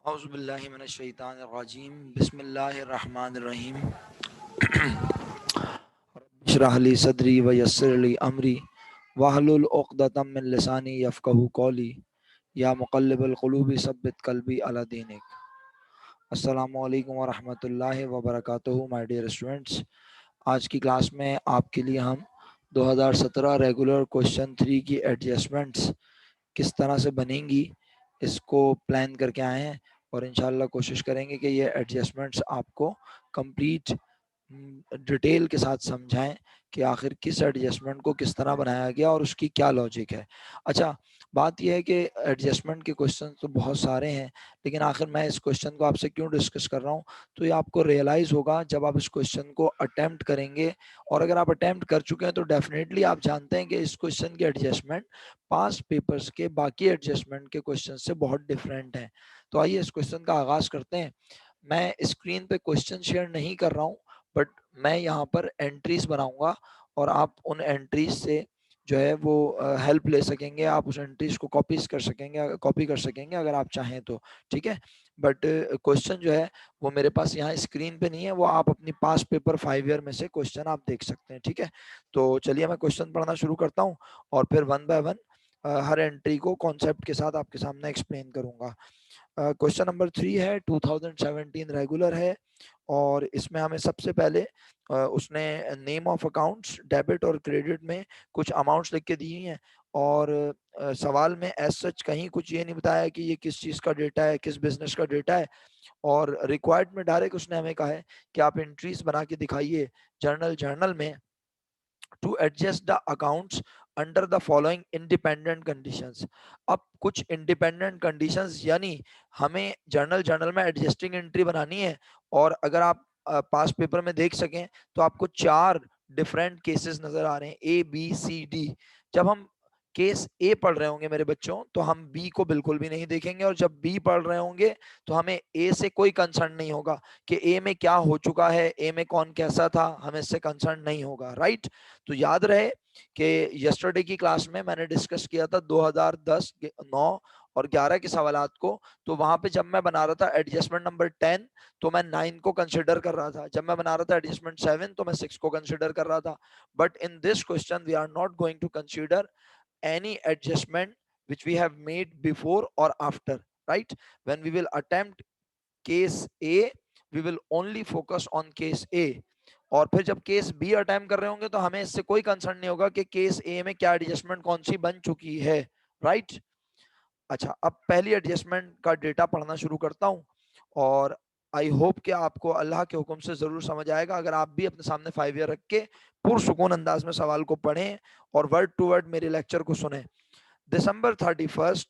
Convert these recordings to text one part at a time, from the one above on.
औज़ुबिल्लाहि मिनश्शैतानिर्रजीम बिस्मिल्लाहिर्रहमानिर्रहीम इश्रह ली सदरी व यस्सिर ली अमरी वहलुल उक़दतम मिन लिसानी यफ़क़हू क़ौली या मुक़ल्लिबल क़ुलूबि सब्बित क़ल्बी अला दीनिक। अस्सलामु अलैकुम व रहमतुल्लाहि व बरकातुहू। माय डियर स्टूडेंट्स, आज की क्लास में आपके लिए हम 2017 रेगुलर क्वेश्चन 3 की एडजस्टमेंट्स किस तरह से बनेंगी इसको प्लान करके आए हैं और इंशाल्लाह कोशिश करेंगे कि ये एडजस्टमेंट्स आपको कंप्लीट डिटेल के साथ समझाएं कि आखिर किस एडजस्टमेंट को किस तरह बनाया गया और उसकी क्या लॉजिक है। अच्छा, बात यह है कि एडजस्टमेंट के क्वेश्चन तो बहुत सारे हैं, लेकिन आखिर मैं इस क्वेश्चन को आपसे क्यों डिस्कस कर रहा हूँ, तो ये आपको रियलाइज़ होगा जब आप इस क्वेश्चन को अटेम्प्ट करेंगे। और अगर आप अटेम्प्ट कर चुके हैं तो डेफिनेटली आप जानते हैं कि इस क्वेश्चन की एडजस्टमेंट पास्ट पेपर्स के बाकी एडजस्टमेंट के क्वेश्चन से बहुत डिफरेंट है। तो आइए इस क्वेश्चन का आगाज़ करते हैं। मैं स्क्रीन पे क्वेश्चन शेयर नहीं कर रहा हूँ, बट मैं यहाँ पर एंट्रीज बनाऊंगा और आप उन एंट्रीज से जो है वो हेल्प ले सकेंगे। आप उस एंट्रीज को कॉपी कर सकेंगे अगर आप चाहें तो, ठीक है। बट क्वेश्चन जो है वो मेरे पास यहाँ स्क्रीन पे नहीं है, वो आप अपनी पास पेपर 5 ईयर में से क्वेश्चन आप देख सकते हैं, ठीक है। तो चलिए मैं क्वेश्चन पढ़ना शुरू करता हूँ और फिर one by one her entry को कॉन्सेप्ट के साथ आपके सामने एक्सप्लेन करूंगा। क्वेश्चन नंबर 3 है, 2017 रेगुलर है और इसमें हमें सबसे पहले उसने नेम ऑफ अकाउंट्स डेबिट और क्रेडिट में कुछ अमाउंट्स लिख के दी हैं और सवाल में एज सच कहीं कुछ ये नहीं बताया कि ये किस चीज़ का डेटा है, किस बिजनेस का डेटा है। और रिक्वायर्ड में डायरेक्ट उसने हमें कहा है कि आप एंट्रीज बना के दिखाइए जर्नल में to adjust the accounts under the following independent conditions. अब कुछ इंडिपेंडेंट कंडीशंस यानी हमें जर्नल में एडजस्टिंग एंट्री बनानी है। और अगर आप पास पेपर में देख सकें तो आपको 4 डिफरेंट केसेस नजर आ रहे हैं, ए बी सी डी। जब हम केस ए पढ़ रहे होंगे मेरे बच्चों तो हम बी को बिल्कुल भी नहीं देखेंगे, और जब बी पढ़ रहे होंगे तो हमें ए से कोई कंसर्न नहीं होगा कि ए में क्या हो चुका है, ए में कौन कैसा था, हमें इससे कंसर्न नहीं होगा, राइट। तो याद रहे कि यस्टरडे की क्लास में मैंने डिस्कस किया था 2010 9 और 11 के सवालात को। तो वहां पे जब मैं बना रहा था एडजस्टमेंट नंबर 10 तो मैं 9 को कंसिडर कर रहा था, जब मैं बना रहा था एडजस्टमेंट 7 तो मैं 6 को कंसिडर कर रहा था। But in this question we are not going to consider any adjustment which we have made before or after, right? When we will attempt case A we will only focus on case A। और फिर जब case B attempt कर रहे होंगे तो हमें इससे कोई कंसर्न नहीं होगा कि केस ए में क्या एडजस्टमेंट कौन सी बन चुकी है, राइट। अच्छा, अब पहली एडजस्टमेंट का डेटा पढ़ना शुरू करता हूं और आई होप कि आपको अल्लाह के हुक्म से जरूर समझ आएगा अगर आप भी अपने सामने 5 ईयर रख के पुरसुकून अंदाज में सवाल को पढ़ें और वर्ड टू वर्ड मेरे लेक्चर को सुने। दिसंबर 31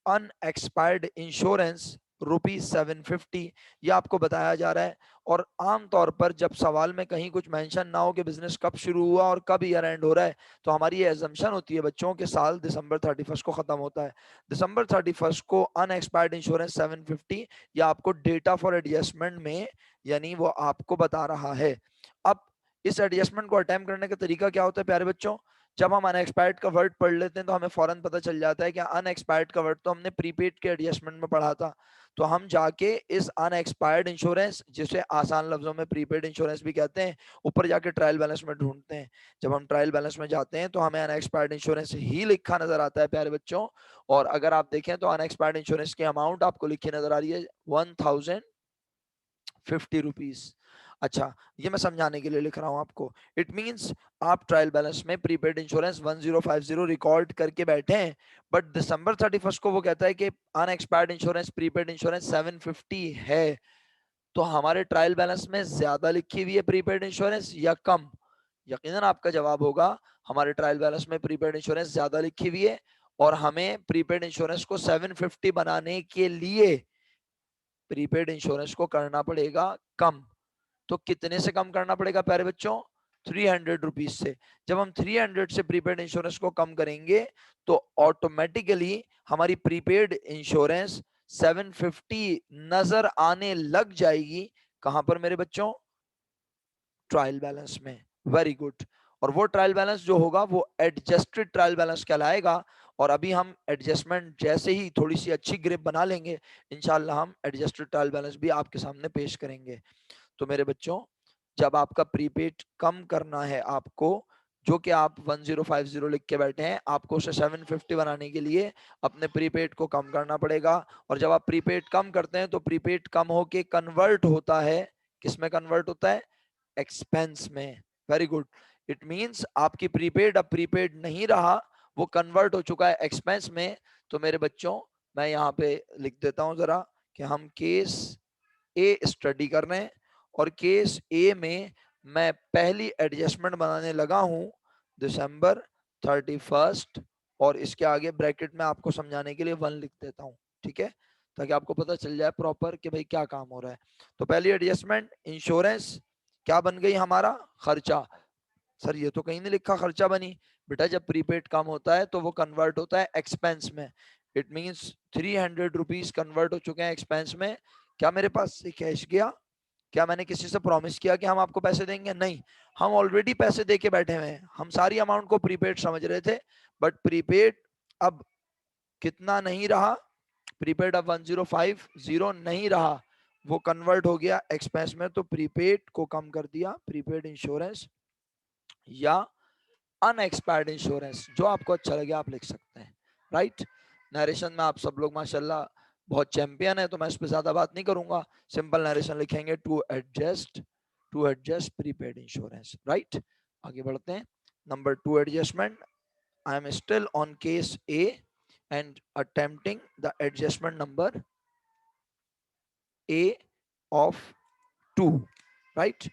अनएक्सपायर्ड इंश्योरेंस ₹750, ये आपको बताया जा रहा है। और आमतौर पर जब सवाल में कहीं कुछ मेंशन ना हो कि बिजनेस कब शुरू हुआ और कब ईयर एंड हो रहा है, तो हमारी ये एजम्पशन होती है बच्चों के साल दिसंबर 31 को खत्म होता है। दिसंबर 31 को अनएक्सपायर्ड इंश्योरेंस 750 या आपको डेटा फॉर एडजस्टमेंट में यानी वो आपको बता रहा है। अब इस एडजस्टमेंट को अटेम्प्ट करने का तरीका क्या होता है प्यारे बच्चों, जब हम अनएक्सपायर्ड का वर्ड पढ़ लेते हैं तो हमें फौरन पता चल जाता है कि अनएक्सपायर्ड का वर्ड तो हमने प्रीपेड के एडजस्टमेंट में पढ़ा था। तो हम जाके इस अनएक्सपायर्ड इंश्योरेंस, जिसे आसान लफ्जों में प्रीपेड इंश्योरेंस भी कहते हैं, ऊपर जाके ट्रायल बैलेंस में ढूंढते हैं। जब हम ट्रायल बैलेंस में जाते हैं तो हमें अनएक्सपायर्ड इंश्योरेंस ही लिखा नजर आता है प्यारे बच्चों। और अगर आप देखें तो अनएक्सपायर्ड इंश्योरेंस की अमाउंट आपको लिखी नजर आ रही है 1050 रुपीज। अच्छा, ये मैं समझाने के लिए लिख रहा हूं आपको। इट मींस आप ट्रायल बैलेंस में प्रीपेड इंश्योरेंस 1050 रिकॉर्ड करके बैठे हैं, बट दिसंबर 31 को वो कहता है कि अनएक्सपायर्ड इंश्योरेंस प्रीपेड इंश्योरेंस 750 है। तो हमारे ट्रायल बैलेंस में ज्यादा लिखी हुई है प्रीपेड इंश्योरेंस या कम? यकीनन आपका जवाब होगा हमारे ट्रायल बैलेंस में प्रीपेड इंश्योरेंस ज्यादा लिखी हुई है और हमें प्रीपेड इंश्योरेंस को 750 बनाने के लिए प्रीपेड इंश्योरेंस को करना पड़ेगा कम। तो कितने से कम करना पड़ेगा प्यारे बच्चों? 300 रुपीज से। जब हम 300 से प्रीपेड इंश्योरेंस को कम करेंगे तो ऑटोमेटिकली हमारी प्रीपेड इंश्योरेंस 750 नजर आने लग जाएगी। कहां पर मेरे बच्चों? ट्रायल बैलेंस में। Very good. और वो ट्रायल बैलेंस जो होगा वो एडजस्टेड ट्रायल बैलेंस कहलाएगा। और अभी हम एडजस्टमेंट जैसे ही थोड़ी सी अच्छी ग्रिप बना लेंगे, इंशाल्लाह हम एडजस्टेड ट्रायल बैलेंस भी आपके सामने पेश करेंगे। तो मेरे बच्चों, जब आपका प्रीपेड कम करना है आपको, जो कि आप 1050 लिख के बैठे हैं, आपको उसे 750 बनाने के लिए अपने प्रीपेड को कम करना पड़ेगा। और जब आप प्रीपेड कम करते हैं तो प्रीपेड कम होके कन्वर्ट होता है, किस में कन्वर्ट होता है? एक्सपेंस में। Very good. इट मींस आपकी प्रीपेड अब प्रीपेड नहीं रहा, वो कन्वर्ट हो चुका है एक्सपेंस में। तो मेरे बच्चों, मैं यहाँ पे लिख देता हूं जरा कि हम केस ए स्टडी कर रहे हैं, और केस ए में मैं पहली एडजस्टमेंट बनाने लगा हूं दिसंबर 31, और इसके आगे ब्रैकेट में आपको समझाने के लिए 1 लिख देता हूं, ठीक है, ताकि आपको पता चल जाए प्रॉपर कि भाई क्या काम हो रहा है। तो पहली एडजस्टमेंट इंश्योरेंस क्या बन गई हमारा? खर्चा। सर ये तो कहीं नहीं लिखा खर्चा बनी। बेटा जब प्रीपेड कम होता है तो वो कन्वर्ट होता है एक्सपेंस में। इट मींस 300 रुपीज कन्वर्ट हो चुके हैं एक्सपेंस में। क्या मेरे पास से कैश गया? क्या मैंने किसी से प्रॉमिस किया कि हम आपको पैसे देंगे? नहीं, हम ऑलरेडी पैसे दे के बैठे हुए हैं। हम सारी अमाउंट को प्रीपेड समझ रहे थे, बट प्रीपेड अब कितना नहीं रहा? प्रीपेड अब 1050 नहीं रहा, वो कन्वर्ट हो गया एक्सपेंस में। तो प्रीपेड को कम कर दिया, प्रीपेड इंश्योरेंस या अनएक्सपायर्ड इंश्योरेंस, जो आपको अच्छा लगे आप लिख सकते हैं। राइट। नरेशन में आप सब लोग माशाल्लाह बहुत चैंपियन है, तो मैं इस पर ज्यादा बात नहीं करूंगा। सिंपल नरेशन लिखेंगे, to adjust prepaid insurance. Right, आगे बढ़ते हैं। Number 2 adjustment. I am still on case A and attempting the adjustment number A of 2। राइट।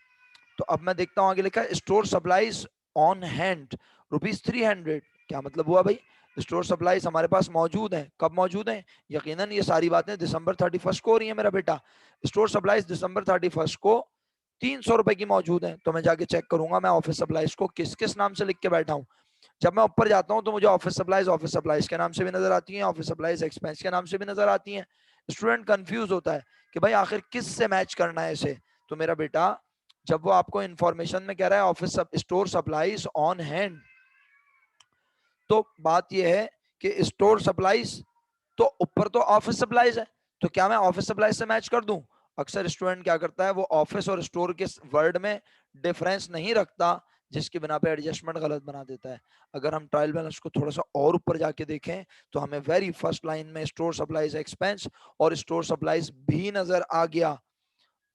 तो अब मैं देखता हूं आगे लिखा है स्टोर सप्लाईज ऑन हैंड ₹300। क्या मतलब हुआ भाई? स्टोर सप्लाईज हमारे पास मौजूद हैं। कब मौजूद हैं? यकीनन ये सारी बातें दिसंबर 31 को हो रही है मेरा बेटा। स्टोर सप्लाईज दिसंबर 31 को 300 रुपए की मौजूद है। तो मैं जाके चेक करूंगा मैं ऑफिस सप्लाईज को किस किस नाम से लिख के बैठा हूँ। जब मैं ऊपर जाता हूँ तो मुझे ऑफिस सप्लाईज के नाम से भी नजर आती है, ऑफिस सप्लाईज एक्सपेंस के नाम से भी नजर आती है। स्टूडेंट कंफ्यूज होता है कि भाई आखिर किस से मैच करना है इसे। तो मेरा बेटा, जब वो आपको इंफॉर्मेशन में कह रहा है office store supplies on hand, तो बात ये है कि स्टोर सप्लाईज तो ऊपर तो ऑफिस सप्लाईज है, तो क्या मैं ऑफिस सप्लाईज से मैच कर दूं? अक्सर स्टूडेंट क्या करता है, वो ऑफिस और स्टोर के वर्ड में डिफरेंस नहीं रखता, जिसकी बिना पे एडजस्टमेंट गलत बना देता है। अगर हम ट्रायल बैलेंस को थोड़ा सा और ऊपर जाके देखें तो हमें वेरी फर्स्ट लाइन में स्टोर सप्लाईज एक्सपेंस और स्टोर सप्लाईज भी नजर आ गया।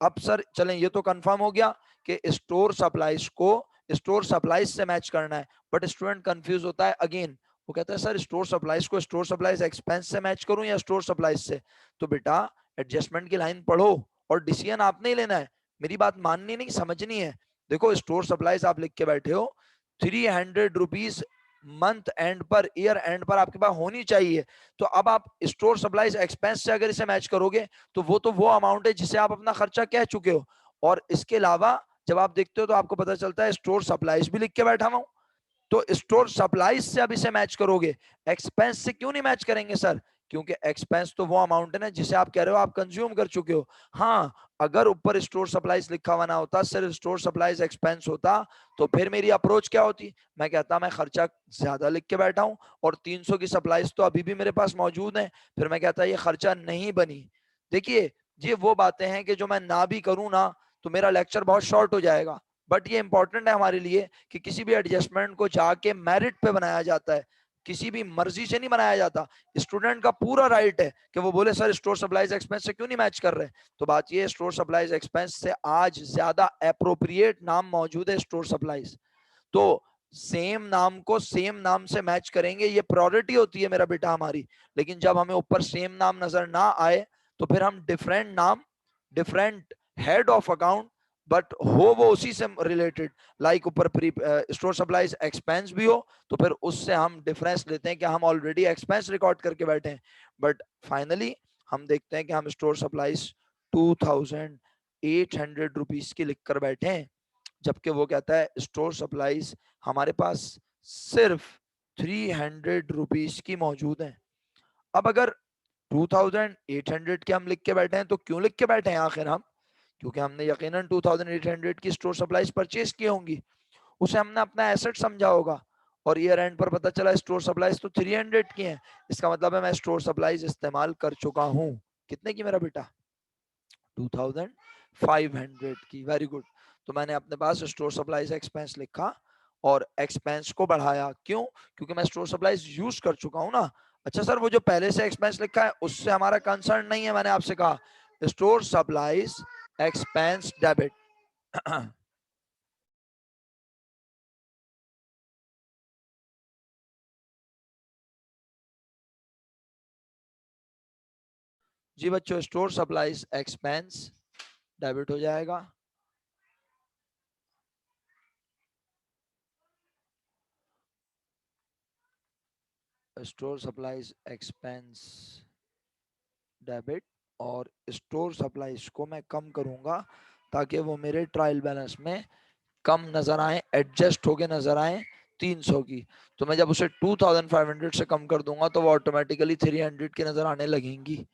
अब सर चलें, ये तो कंफर्म हो गया कि स्टोर सप्लाईज को स्टोर सप्लाईज से मैच करना है, बट स्टूडेंट कंफ्यूज होता है अगेन। वो कहता है सर स्टोर सप्लाईज को स्टोर सप्लाईज एक्सपेंस से मैच करूं या स्टोर सप्लाईज से? तो बेटा एडजस्टमेंट की लाइन पढ़ो और डिसीजन आपने ही लेना है, मेरी बात माननी नहीं समझनी है। देखो स्टोर सप्लाईज आप लिख के बैठे हो, 300 रुपीज मंथ एंड पर, ईयर एंड पर आपके पास होनी चाहिए। तो अब आप स्टोर सप्लाईज एक्सपेंस से अगर इसे मैच करोगे तो वो अमाउंट है जिसे आप अपना खर्चा कह चुके हो। और इसके अलावा जब आप देखते हो तो आपको पता चलता है स्टोर सप्लाईज भी लिख के बैठा हूं, तो स्टोर सप्लाईज से अब इसे मैच करोगे, एक्सपेंस से क्यों नहीं मैच करेंगे सर? क्योंकि एक्सपेंस तो वो अमाउंट है ना जिसे आप कह रहे हो आप कंज्यूम कर चुके हो। हाँ, अगर ऊपर स्टोर सप्लाईज लिखा हुआ ना होता, सिर्फ स्टोर सप्लाईज एक्सपेंस होता, तो फिर मेरी अप्रोच क्या होती? मैं कहता मैं खर्चा ज्यादा लिख के बैठा हूं और 300 की सप्लाईज तो अभी भी मेरे पास मौजूद है, फिर मैं कहता ये खर्चा नहीं बनी। देखिए, ये वो बातें हैं कि जो मैं ना भी करूं ना तो मेरा लेक्चर बहुत शॉर्ट हो जाएगा, बट ये इंपॉर्टेंट है हमारे लिए कि किसी भी एडजस्टमेंट को जाके मेरिट पे बनाया जाता है, किसी भी मर्जी से नहीं बनाया जाता। स्टूडेंट का पूरा राइट है कि वो बोले सर स्टोर सप्लाईज एक्सपेंस से क्यों नहीं मैच कर रहे। तो बात ये, स्टोर सप्लाईज एक्सपेंस से आज ज्यादा एप्रोप्रिएट नाम मौजूद है स्टोर सप्लाईज। तो सेम नाम को सेम नाम से मैच करेंगे, ये प्रायोरिटी होती है मेरा बेटा हमारी। लेकिन जब हमें ऊपर सेम नाम नजर ना आए तो फिर हम डिफरेंट नाम, different head of account, but हो वो उसी से रिलेटेड, लाइक ऊपर स्टोर सप्लाईज एक्सपेंस भी हो तो फिर उससे हम डिफरेंस लेते हैं कि हम ऑलरेडी एक्सपेंस रिकॉर्ड करके बैठे हैं। बट फाइनली हम देखते हैं कि हम स्टोर सप्लाईज 2800 रुपीज की लिख कर बैठे हैं, जबकि वो कहता है स्टोर सप्लाईज हमारे पास सिर्फ 300 रुपीज की मौजूद है। अब अगर 2800 के हम लिख के बैठे हैं तो क्यों लिख के बैठे हैं आखिर हम? क्योंकि हमने यकीनन 2800 की स्टोर सप्लाईज परचेज की होंगी। उसे हमने अपना एसेट समझा होगा, और ईयर एंड पर पता चला स्टोर सप्लाईज तो 300 की है, इसका मतलब है मैं स्टोर सप्लाईज इस्तेमाल कर चुका हूँ। कितने की मेरा बेटा? 2500 की। Very good. तो मैंने अपने पास स्टोर सप्लाईज एक्सपेंस लिखा और एक्सपेंस को बढ़ाया। क्यों? क्योंकि मैं स्टोर सप्लाईज यूज कर चुका हूं ना। अच्छा सर, वो जो पहले से एक्सपेंस लिखा है उससे हमारा कंसर्न नहीं है, मैंने आपसे कहा स्टोर सप्लाईज एक्सपेंस डेबिट। जी बच्चों, स्टोर सप्लाईज एक्सपेंस डेबिट हो जाएगा। स्टोर सप्लाईज एक्सपेंस डेबिट, और स्टोर सप्लाईज को मैं कम करूंगा ताकि वो मेरे ट्रायल बैलेंस में कम नजर आए, एडजस्ट होके नजर आए 300 की। तो मैं जब उसे 2500 से कम कर दूंगा तो वो ऑटोमेटिकली 300 की नजर आने लगेंगी।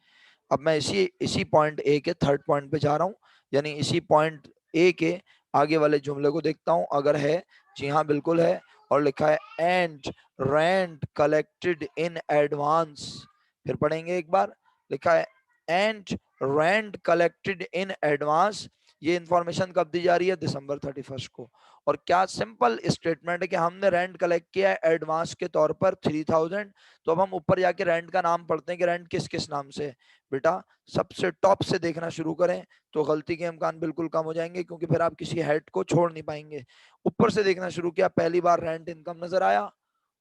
अब मैं इसी इसी पॉइंट ए के थर्ड पॉइंट पे जा रहा हूँ, यानी इसी पॉइंट ए के आगे वाले जुमले को देखता हूँ अगर है। जी हाँ बिल्कुल है, और लिखा है and rent collected in advance. फिर पढ़ेंगे एक बार। लिखा है and rent collected in advance. ये इंफॉर्मेशन कब दी जा रही है? दिसंबर 31 को। और क्या सिंपल स्टेटमेंट है कि हमने रेंट कलेक्ट किया है एडवांस के तौर पर 3000। तो अब हम ऊपर जाके रेंट का नाम पढ़ते हैं कि रेंट किस किस नाम से। बेटा सबसे टॉप से देखना शुरू करें तो गलती के इम्कान बिल्कुल कम हो जाएंगे, क्योंकि फिर आप किसी हेड को छोड़ नहीं पाएंगे। ऊपर से देखना शुरू किया, पहली बार रेंट इनकम नजर आया,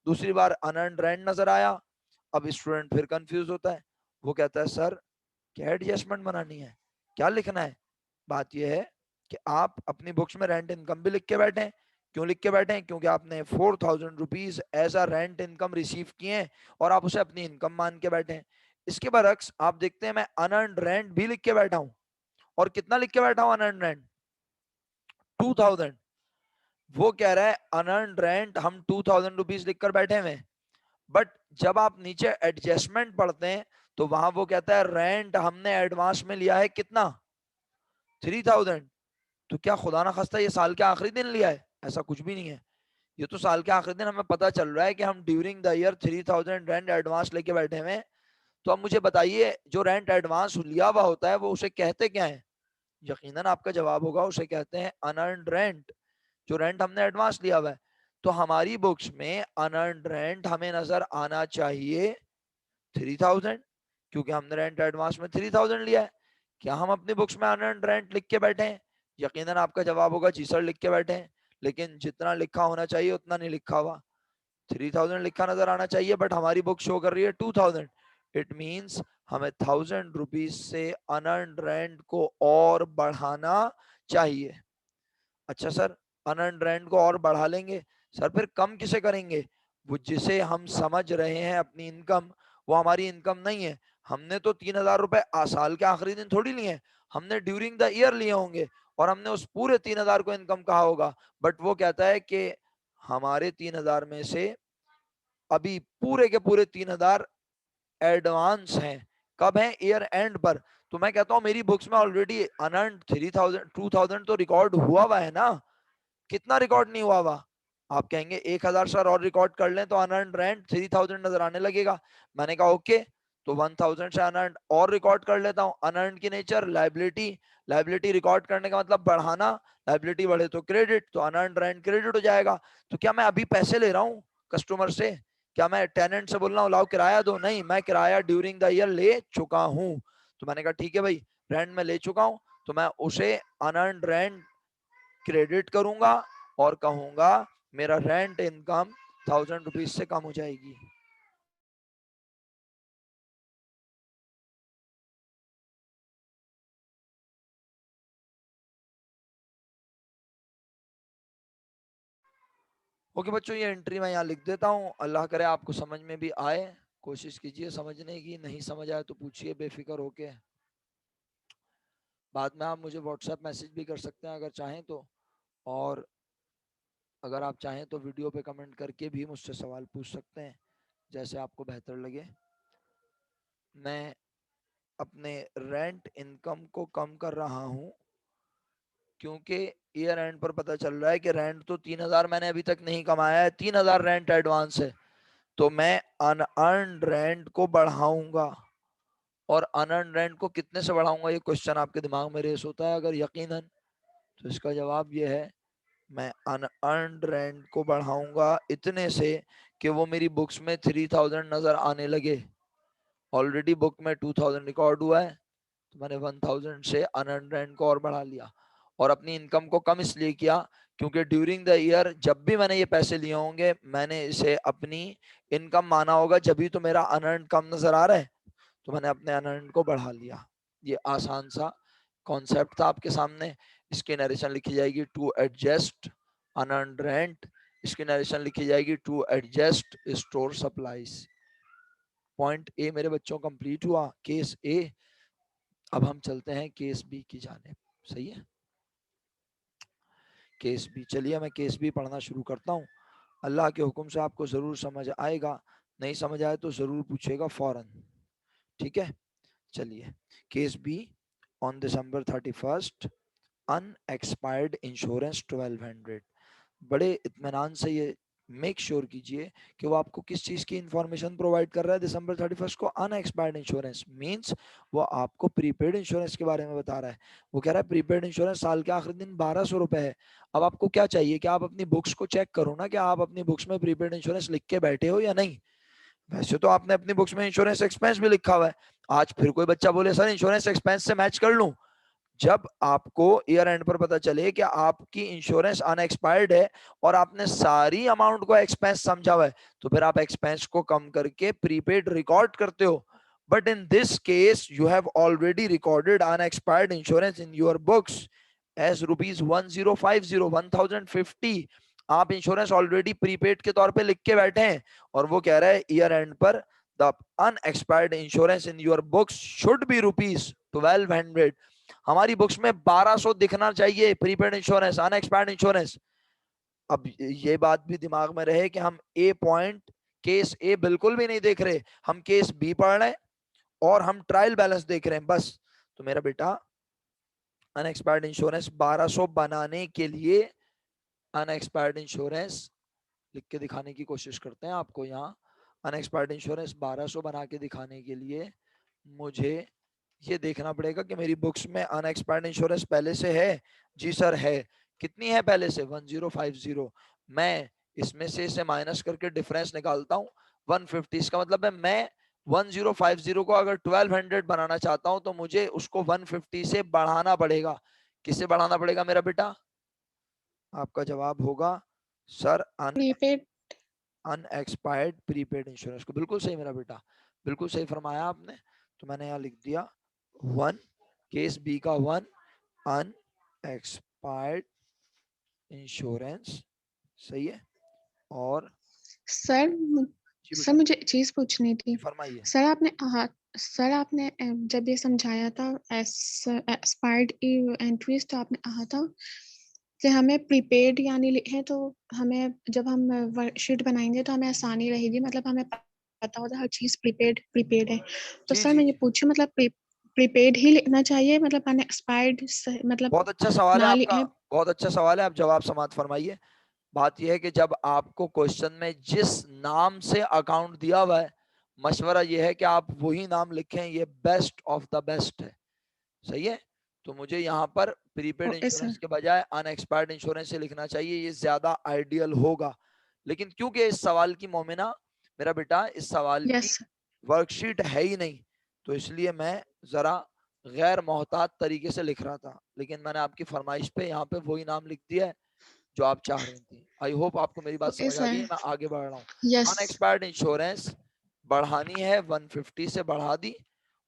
दूसरी बार अनअर्न्ड रेंट नजर आया। अब स्टूडेंट फिर कंफ्यूज होता है, वो कहता है सर क्या एडजस्टमेंट बनानी है, क्या लिखना है? बात यह है कि आप अपनी बुक्स में रेंट इनकम भी लिख के बैठे हैं। क्यों लिख के बैठे हैं? क्योंकि आपने 4000 rupees as a rent income receive किए हैं और आप उसे अपनी इनकम मान के बैठे हैं। इसके बरक्स आप देखते हैं मैं अनअर्न्ड रेंट भी लिख के बैठा हूं। और कितना लिख के बैठा हूं अनअर्न्ड रेंट? 2000। वो कह रहा है अनअर्न्ड रेंट हम 2000 रुपीज लिखकर बैठे हुए, बट जब आप नीचे एडजस्टमेंट पढ़ते हैं तो वहां वो कहता है रेंट हमने एडवांस में लिया है कितना? 3000। तो क्या खुदा ना खास्ता ये साल के आखिरी दिन लिया है? ऐसा कुछ भी नहीं है। ये तो साल के आखिरी दिन हमें पता चल रहा है कि हम during the year 3000 rent advance लेके बैठे हुए हैं। तो अब मुझे बताइए जो रेंट एडवांस लिया हुआ होता है वो उसे कहते क्या है? यकीनन आपका जवाब होगा उसे कहते हैं अनअर्न्ड रेंट। जो रेंट हमने एडवांस लिया हुआ है, तो हमारी बुक्स में अनअर्न्ड रेंट हमें नजर आना चाहिए 3000, क्योंकि हमने रेंट एडवांस में 3000 लिया है। क्या हम अपनी बुक्स में अनअर्न्ड रेंट लिख के बैठे हैं? यकीनन आपका जवाब होगा जी सर लिख के बैठे हैं, लेकिन जितना लिखा होना चाहिए उतना नहीं लिखा हुआ। 3000 लिखा नजर आना चाहिए, बट हमारी बुक शो कर रही है 2000। इट मीन्स हमें 1000 रुपीज से अनअर्न्ड रेंट को और बढ़ाना चाहिए। अच्छा सर, अनअर्न्ड रेंट को और बढ़ा लेंगे, सर फिर कम किसे करेंगे? वो जिसे हम समझ रहे हैं अपनी इनकम, वो हमारी इनकम नहीं है। हमने तो 3000 रुपए साल के आखिरी दिन थोड़ी लिए हैं, हमने ड्यूरिंग द ईयर लिए होंगे और हमने उस पूरे 3000 को इनकम कहा होगा। बट वो कहता है कि हमारे 3000 में से अभी पूरे के पूरे 3000 एडवांस हैं। कब है? ईयर एंड पर। तो मैं कहता हूं मेरी बुक्स में ऑलरेडी अनअर्न्ड 3000 तो रिकॉर्ड हुआ हुआ है ना। कितना रिकॉर्ड नहीं हुआ हुआ? आप कहेंगे 1000 सर और रिकॉर्ड कर लें तो अनअर्न्ड रेंट 3000 नजर आने लगेगा। मैंने कहा ओके, तो 1000 से अनअर्न्ड और रिकॉर्ड कर लेता हूँ। अनअर्न्ड की नेचर लाइबिलिटी, लाइबिलिटी रिकॉर्ड करने का मतलब बढ़ाना, लाइबिलिटी बढ़े तो क्रेडिट, तो अनअर्न्ड रेंट क्रेडिट हो जाएगा। तो क्या मैं अभी पैसे ले रहा हूँ कस्टमर से? क्या मैं टेनेंट से बोल रहा हूँ लाओ किराया दो? नहीं, मैं किराया ड्यूरिंग द ईयर ले चुका हूँ। तो मैंने कहा ठीक है भाई, रेंट में ले चुका हूँ, तो मैं उसे अनअर्न्ड रेंट क्रेडिट करूंगा और कहूंगा मेरा रेंट इनकम 1000 रुपीज से कम हो जाएगी। ओके बच्चों, ये एंट्री मैं यहाँ लिख देता हूँ। अल्लाह करे आपको समझ में भी आए, कोशिश कीजिए समझने की। नहीं समझ आए तो पूछिए बेफिक्र होके। बाद में आप मुझे व्हाट्सएप मैसेज भी कर सकते हैं अगर चाहें तो, और अगर आप चाहें तो वीडियो पे कमेंट करके भी मुझसे सवाल पूछ सकते हैं, जैसे आपको बेहतर लगे। मैं अपने रेंट इनकम को कम कर रहा हूँ क्योंकि ईयर एंड पर पता चल रहा है कि रेंट तो 3,000 मैंने अभी तक नहीं कमाया है, 3,000 रेंट एडवांस है, तो मैं अनअर्न्ड रेंट को बढ़ाऊंगा। और अनअर्न्ड रेंट को कितने से बढ़ाऊंगा, ये क्वेश्चन आपके दिमाग में रेस होता है अगर यकीनन, तो इसका जवाब ये है, मैं अनअर्न्ड रेंट को बढ़ाऊंगा इतने से कि वो मेरी बुक्स में 3,000 नजर आने लगे। ऑलरेडी बुक में 2,000 रिकॉर्ड हुआ है, तो मैंने 1,000 से अनअर्न्ड रेंट को और बढ़ा लिया। और अपनी इनकम को कम इसलिए किया क्योंकि ड्यूरिंग द ईयर जब भी मैंने ये पैसे लिए होंगे मैंने इसे अपनी इनकम माना होगा, जब भी तो मेरा अनअर्न्ड कम नजर आ रहा है, तो मैंने अपने अनअर्न्ड को बढ़ा लिया। ये आसान सा कॉन्सेप्ट था आपके सामने। इसकी नरेशन लिखी जाएगी टू एडजस्ट अनअर्न्ड रेंट, इसकी नरेशन लिखी जाएगी to adjust store supplies. Point A मेरे बच्चों कंप्लीट हुआ, केस ए। अब हम चलते हैं केस बी की जाने। सही है, केस बी। चलिए मैं केस बी पढ़ना शुरू करता हूँ। अल्लाह के हुक्म से आपको जरूर समझ आएगा, नहीं समझ आए तो जरूर पूछेगा फौरन, ठीक है। चलिए, case B. On December 31 unexpired insurance 1200। बड़े इत्मीनान से ये मेक श्योर कीजिए कि वो आपको किस चीज की इंफॉर्मेशन प्रोवाइड कर रहा है। दिसंबर 31 को अनएक्सपायर्ड इंश्योरेंस मींस वो आपको प्रीपेड इंश्योरेंस के बारे में बता रहा है। वो कह रहा है प्रीपेड इंश्योरेंस साल के आखिरी दिन 1,200 रुपए है। अब आपको क्या चाहिए कि आप अपनी बुक्स को चेक करो ना, कि आप अपनी बुक्स में प्रीपेड इंश्योरेंस लिख के बैठे हो या नहीं। वैसे तो आपने अपनी बुक्स में इंश्योरेंस एक्सपेंस भी लिखा हुआ है। आज फिर कोई बच्चा बोले सर इंश्योरेंस एक्सपेंस से मैच कर लूं, जब आपको ईयर एंड पर पता चले कि आपकी इंश्योरेंस अनएक्सपायर्ड है और आपने सारी अमाउंट को एक्सपेंस समझा हुआ है, तो फिर आप एक्सपेंस को कम करके प्रीपेड रिकॉर्ड करते हो। But in this case you have already recorded unexpired insurance in your books as ₹1050, 1050। आप इंश्योरेंस ऑलरेडी प्रीपेड के तौर पे लिख के बैठे हैं, और वो कह रहा है ईयर एंड पर the unexpired insurance in your books should B ₹1200। हमारी बुक्स में 1,200 दिखना चाहिए प्रीपेड इंश्योरेंस, अनएक्सपायर्ड इंश्योरेंस। अब ये बात भी दिमाग में रहे कि हम ए पॉइंट, केस ए बिल्कुल भी नहीं देख रहे, हम केस बी पढ़ रहे हैं और हम ट्रायल बैलेंस देख रहे हैं बस। तो मेरा बेटा अनएक्सपायर्ड इंश्योरेंस 1,200 बनाने के लिए, अनएक्सपायर्ड इंश्योरेंस लिख के दिखाने की कोशिश करते हैं आपको यहाँ। अनएक्सपायर्ड इंश्योरेंस 1,200 बना के दिखाने के लिए मुझे ये देखना पड़ेगा कि मेरी बुक्स में अनएक्सपायर्ड इंश्योरेंस पहले से है। जी सर है। कितनी है पहले से? 1050। मैं इसमें से इसे माइनस करके डिफरेंस निकालता हूँ 150। इसका मतलब है मैं 1050 को अगर 1200 बनाना चाहता हूं तो मुझे उसको 150 से बढ़ाना पड़ेगा। किससे बढ़ाना पड़ेगा मेरा बेटा? आपका जवाब होगा sir prepaid. Unexpired prepaid insurance को। बिल्कुल सही मेरा बेटा, बिल्कुल सही फरमाया आपने। तो मैंने यहाँ लिख दिया 1, केस बी का 1, अनएक्सपायर्ड इंश्योरेंस। सही है। और सर जी सर बेटा, मुझे एक चीज पूछनी थी। फरमाइए। सर आपने सर आपने जब ये समझाया था एक्सपायर्ड एंट्रीज, तो आपने कहा था कि हमें प्रीपेड यानी है, तो हमें जब हम वर्कशीट बनाएंगे तो हमें आसानी रहेगी, मतलब हमें पता होता हर चीज प्रीपेड प्रीपेड है। तो जी सर जी मैं ये जी, पूछूं, मतलब प्रीपेड ही लिखना चाहिए, मतलब अनएक्सपायर्ड मतलब बहुत अच्छा सवाल है ना आपका, लिखे? बहुत अच्छा सवाल है। आप जवाब समाप्त फरमाइए। बात यह है कि जब आपको क्वेश्चन में जिस नाम से अकाउंट दिया हुआ है, मशवरा यह है कि आप वही नाम लिखें, ये बेस्ट ऑफ द बेस्ट है। सही है। तो मुझे यहाँ पर प्रीपेड ओके सर। इंश्योरेंस के बजाय अनएक्सपायर्ड इंश्योरेंस से लिखना चाहिए, ये ज्यादा आइडियल होगा। लेकिन क्योंकि इस सवाल की मोमिना मेरा बेटा इस सवाल की यस। वर्कशीट है ही नहीं, तो इसलिए मैं जरा गैर मोहतात तरीके से लिख रहा था, लेकिन मैंने आपकी फरमाइश पे यहाँ पे वही नाम लिख दिया है जो आप चाह रही थी। आई होप आपको मेरी बात ओके समझ आ गई। सर। मैं आगे बढ़ रहा हूँ। यस। अनएक्सपायर्ड इंश्योरेंस बढ़ानी है 150 से बढ़ा दी,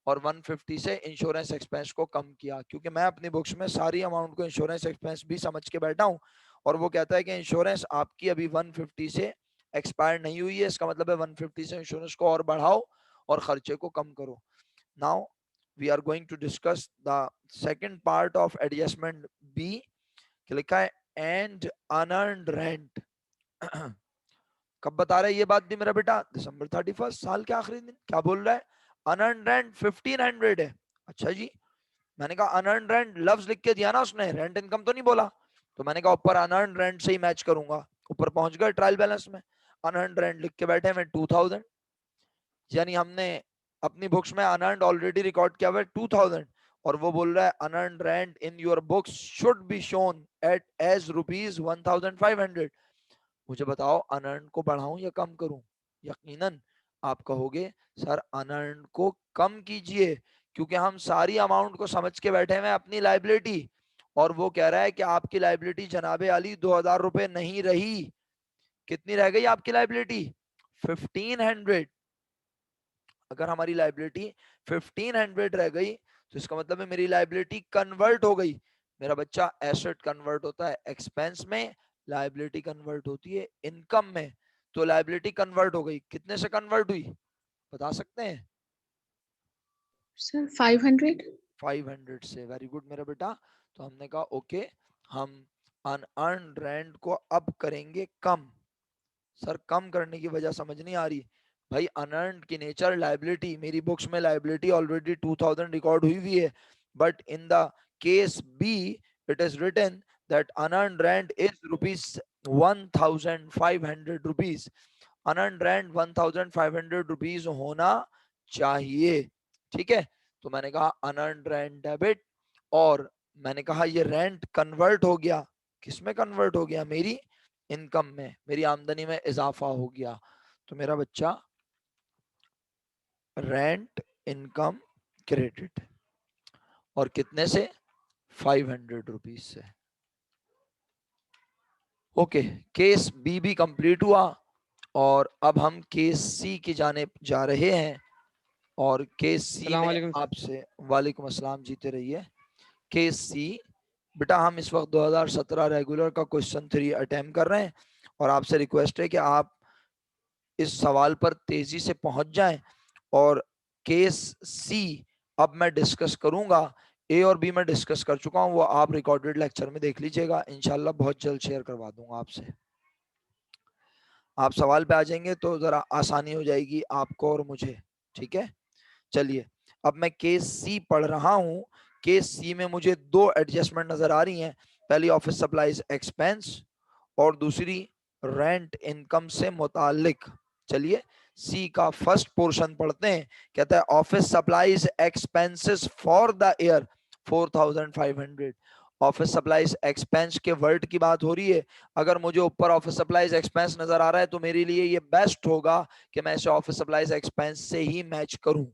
और 150 से इंश्योरेंस एक्सपेंस को कम किया, क्योंकि मैं अपनी बुक्स में सारी अमाउंट को इंश्योरेंस एक्सपेंस भी समझ के बैठा हूँ। और वो कहता है कि इंश्योरेंस आपकी अभी 150 से एक्सपायर नहीं हुई है, इसका मतलब है 150 से इंश्योरेंस को और बढ़ाओ और खर्चे को कम करो। Now we are going to discuss the second part of adjustment B, कि लिखा है एंड अनअर्न्ड रेंट। कब बता रहा है ये बात भी मेरा बेटा? दिसंबर 31, साल के आखिरी दिन। क्या बोल रहा है? अनअर्न्ड रेंट 1500 है। अच्छा जी, मैंने कहा अनअर्न्ड रेंट लफ्ज लिख के दिया ना उसने, रेंट इनकम तो नहीं बोला, तो मैंने कहा ऊपर अनअर्न्ड रेंट से ही मैच करूंगा। ऊपर पहुंच गए ट्रायल बैलेंस में, अनअर्न्ड रेंट लिख के बैठे में 2000, यानी हमने अपनी बुक्स में अनअर्न्ड ऑलरेडी रिकॉर्ड किया हुआ है 2000, और वो बोल रहा है unearned rent in your books should be shown at as rupees 1500। मुझे बताओ अनअर्न्ड को बढ़ाऊं या कम करूं? यकीनन आप कहोगे सर अनअर्न्ड को कम कीजिए, क्योंकि हम सारी अमाउंट को समझ के बैठे हुए हैं अपनी लाइबिलिटी, और वो कह रहा है कि आपकी लाइबिलिटी जनाबे अली 2000 रुपए नहीं रही। कितनी रह गई आपकी लाइबिलिटी? 1500। अगर हमारी लाइबिलिटी 1500 रह गई तो इसका मतलब है मेरी लाइबिलिटी कन्वर्ट हो गई। मेरा बच्चा एसेट कन्वर्ट होता है एक्सपेंस में, लाइबिलिटी कन्वर्ट होती है इनकम में। तो लाइबिलिटी कन्वर्ट हो गई, कितने से कन्वर्ट हुई बता सकते हैं? सर 500। 500 से। वेरी गुड मेरा बेटा। तो हमने कहा ओके, हम अनअर्न्ड रेंट को अब करेंगे कम। सर कम करने की वजह समझ नहीं आ रही। भाई अनअर्न्ड की नेचर लाइबिलिटी, मेरी बुक्स में लाइबिलिटी ऑलरेडी 2000 रिकॉर्ड हुई है, but in the case B it is written that unearned rent is rupees 1500 rupees. Unearned rent 1500 rupees होना चाहिए, ठीक है। तो मैंने कहा अनअर्न्ड रेंट डेबिट, और मैंने कहा ये रेंट कन्वर्ट हो गया, किस में कन्वर्ट हो गया? मेरी इनकम में, मेरी आमदनी में इजाफा हो गया। तो मेरा बच्चा रेंट इनकम क्रेडिट, और कितने से? 500 रुपीज से। ओके, केस बी भी कंप्लीट हुआ, और अब हम केस सी की जाने जा रहे हैं। और केस सी सलाम में वालेकुम सर। आपसे, वालेकुम अस्सलाम, जीते रहिए। केस सी, बेटा हम इस वक्त 2017 रेगुलर का क्वेश्चन 3 अटेम्प्ट कर रहे हैं, और आपसे रिक्वेस्ट है कि आप इस सवाल पर तेजी से पहुंच जाएं। और केस सी अब मैं डिस्कस करूंगा, ए और बी में डिस्कस कर चुका हूं, वो आप रिकॉर्डेड लेक्चर में देख लीजिएगा, इंशाल्लाह बहुत जल्द शेयर करवा दूंगा आपसे। आप सवाल पे आ जाएंगे तो जरा आसानी हो जाएगी आपको और मुझे, ठीक है। चलिए, अब मैं केस सी पढ़ रहा हूं। केस सी में मुझे दो एडजस्टमेंट नजर आ रही हैं, पहली ऑफिस सप्लाईज एक्सपेंस, और दूसरी रेंट इनकम से मुतालिक। चलिए सी का फर्स्ट पोर्शन पढ़ते हैं। कहता है office supplies expenses for the year 4500। Office supplies expense के वर्ड की बात हो रही है। अगर मुझे ऊपर ऑफिस सप्लाईज एक्सपेंस नजर आ रहा है तो मेरे लिए ये बेस्ट होगा कि मैं इसे ऑफिस सप्लाईज एक्सपेंस से ही मैच करूं।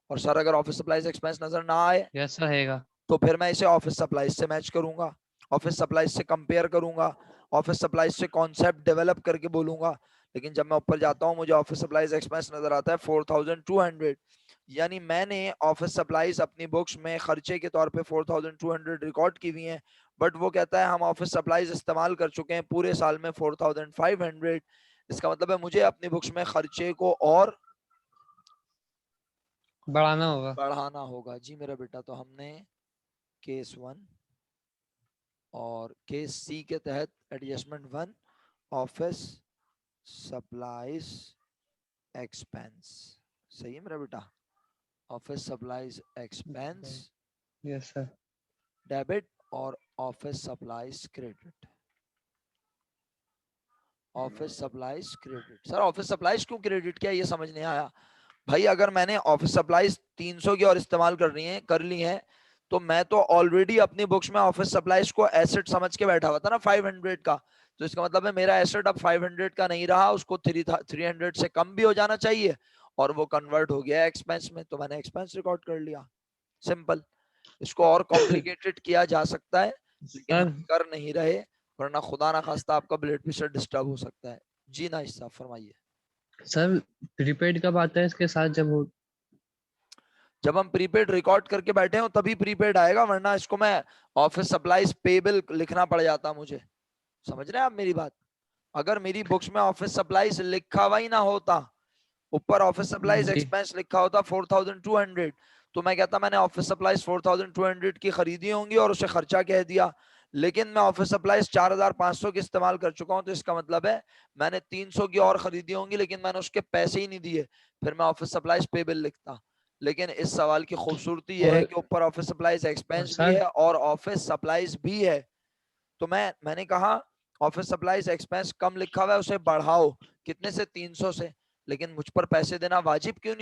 और सर अगर ऑफिस सप्लाईज एक्सपेंस नजर ना आए यस रहेगा। तो फिर मैं इसे ऑफिस सप्लाईज से मैच करूंगा, ऑफिस सप्लाईज से कंपेयर करूंगा, ऑफिस सप्लाईज से कॉन्सेप्ट डेवलप करके बोलूंगा। लेकिन जब मैं ऊपर जाता हूं मुझे ऑफिस सप्लाईज एक्सपेंस नजर आता है 4200, यानी मैंने ऑफिस सप्लाईज अपनी बुक्स में खर्चे के तौर पे 4200 रिकॉर्ड की हुई हैं, बट वो कहता है हम ऑफिस सप्लाईज इस्तेमाल कर चुके हैं पूरे साल में 4500। इसका मतलब है मुझे अपनी बुक्स में खर्चे को और बढ़ाना होगा। बढ़ाना होगा। जी मेरा बेटा, तो हमने केस 1 और केस सी के तहत एडजस्टमेंट 1 ऑफिस सप्लाईज एक्सपेंस, सही है मेरा बेटा। Office supplies expense yes sir. Debit और office supplies credit. Office supplies credit, sir office supplies क्यों क्रेडिट किया ये समझ नहीं आया। भाई अगर मैंने ऑफिस सप्लाईज 300 की और इस्तेमाल कर ली है तो मैं तो ऑलरेडी अपनी बुक्स में ऑफिस सप्लाईज को एसेट समझ के बैठा हुआ था ना 500 का। तो इसका मतलब है मेरा एसेट अब 500 का नहीं रहा, उसको 300 से कम भी हो जाना चाहिए, और वो कन्वर्ट हो गया एक्सपेंस में, तो मैंने एक्सपेंस रिकॉर्ड कर लिया। सिंपल। इसको और कॉम्प्लिकेटेड किया जा सकता है लेकिन हम सर कर नहीं रहे, वरना खुदा ना खास्ता आपका ब्लड प्रेशर डिस्टर्ब हो सकता है। जी ना साहब फरमाइए। सर प्रीपेड कब आता है इसके साथ जब हो? जब हम प्रीपेड रिकॉर्ड करके बैठे हो तभी प्रीपेड आएगा, वरना इसको मैं ऑफिस सप्लाईज पेबल लिखना पड़ जाता मुझे। समझ रहे हैं आप मेरी बात? अगर मेरी बुक्स में ऑफिस सप्लाईज लिखा हुआ ही ना होता, ऊपर ऑफिस सप्लाईज जी एक्सपेंस लिखा होता 4200, तो मैं कहता मैंने ऑफिस सप्लाईज 4200 की खरीदी होंगी और उसे खर्चा कह दिया। लेकिन मैं ऑफिस सप्लाईज 4500 की इस्तेमाल कर चुका हूं, तो इसका मतलब है मैंने 300 की और खरीदी होंगी लेकिन मैंने उसके पैसे ही नहीं दिए, फिर मैं ऑफिस सप्लाईज पेबल लिखता। लेकिन इस सवाल की खूबसूरती यह है और कि ऊपर ऑफिस सप्लाईज एक्सपेंस भी सर है और ऑफिस सप्लाईज भी है। तो मैंने कहा ऑफिस सप्लाईज एक्सपेंस कम लिखा हुआ है, उसे बढ़ाओ कितने से, 300 से। लेकिन मुझ पर पैसे देना वाजिब क्यों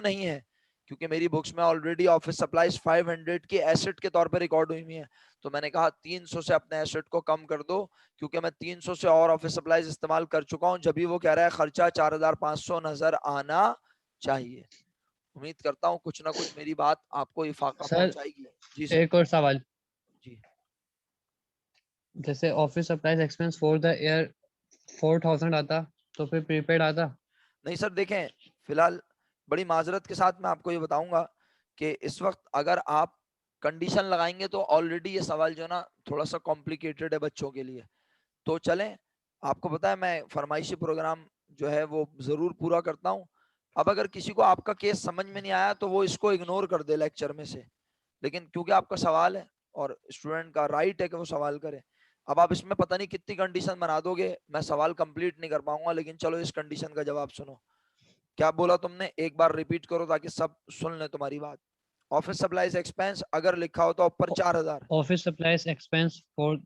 नहीं है? क्योंकि मेरी बुक्स में ऑलरेडी ऑफिस सप्लाईज 500 की एसेट के तौर पर रिकॉर्ड हुई है। तो मैंने कहा 300 से अपने एसेट को कम कर दो, क्योंकि मैं 300 से और ऑफिस सप्लाईज इस्तेमाल कर चुका हूं, जब भी वो कह रहा है खर्चा 4500 नजर आना चाहिए। उम्मीद करता हूँ कुछ ना कुछ मेरी बात आपको इफाका सर पहुंचाएगी। जी सर। एक और सवाल, जी जैसे office supplies expense for the year 4000 आता तो फिर प्रीपेड आता? नहीं सर, देखें, फिलहाल बड़ी माजरत के साथ मैं आपको ये बताऊंगा कि इस वक्त अगर आप कंडीशन लगाएंगे तो ऑलरेडी ये सवाल जो है ना थोड़ा सा कॉम्प्लिकेटेड है बच्चों के लिए। तो चलें, आपको पता है मैं फरमाइशी प्रोग्राम जो है वो जरूर पूरा करता हूँ। अब अगर किसी को आपका केस समझ में नहीं आया तो वो इसको इग्नोर कर दे लेक्चर में से, लेकिन क्योंकि आपका सवाल है और स्टूडेंट का राइट है कि वो सवाल करे। अब आप इसमें पता नहीं कितनी कंडीशन बना दोगे, मैं सवाल कंप्लीट नहीं कर पाऊंगा, लेकिन चलो इस कंडीशन का जवाब सुनो। क्या बोला तुमने, एक बार रिपीट करो ताकि सब सुन ले तुम्हारी बात। ऑफिस सप्लाईज एक्सपेंस अगर लिखा होता ऊपर 4000, office supplies expense for,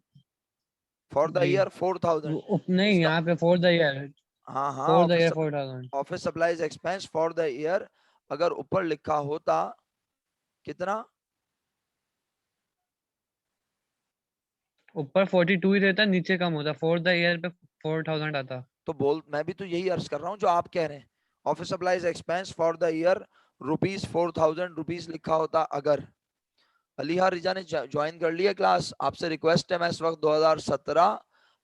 for the G year 4000। नहीं, इसका यहाँ पे फॉर द ईयर, हाँ हाँ, for the year 4000। Office supplies expense for the year अगर ऊपर लिखा होता कितना, ऊपर 42 ही रहता, नीचे कम होता, फॉर द ईयर पे 4000 आता। तो बोल, मैं भी तो यही अर्ज कर रहा हूँ जो आप कह रहे हैं। Office supplies expense for the year ₹4000 लिखा होता अगर। अलीहा रिजा ने ज्वाइन कर लिया क्लास, आपसे रिक्वेस्ट है, मैं इस वक्त 2017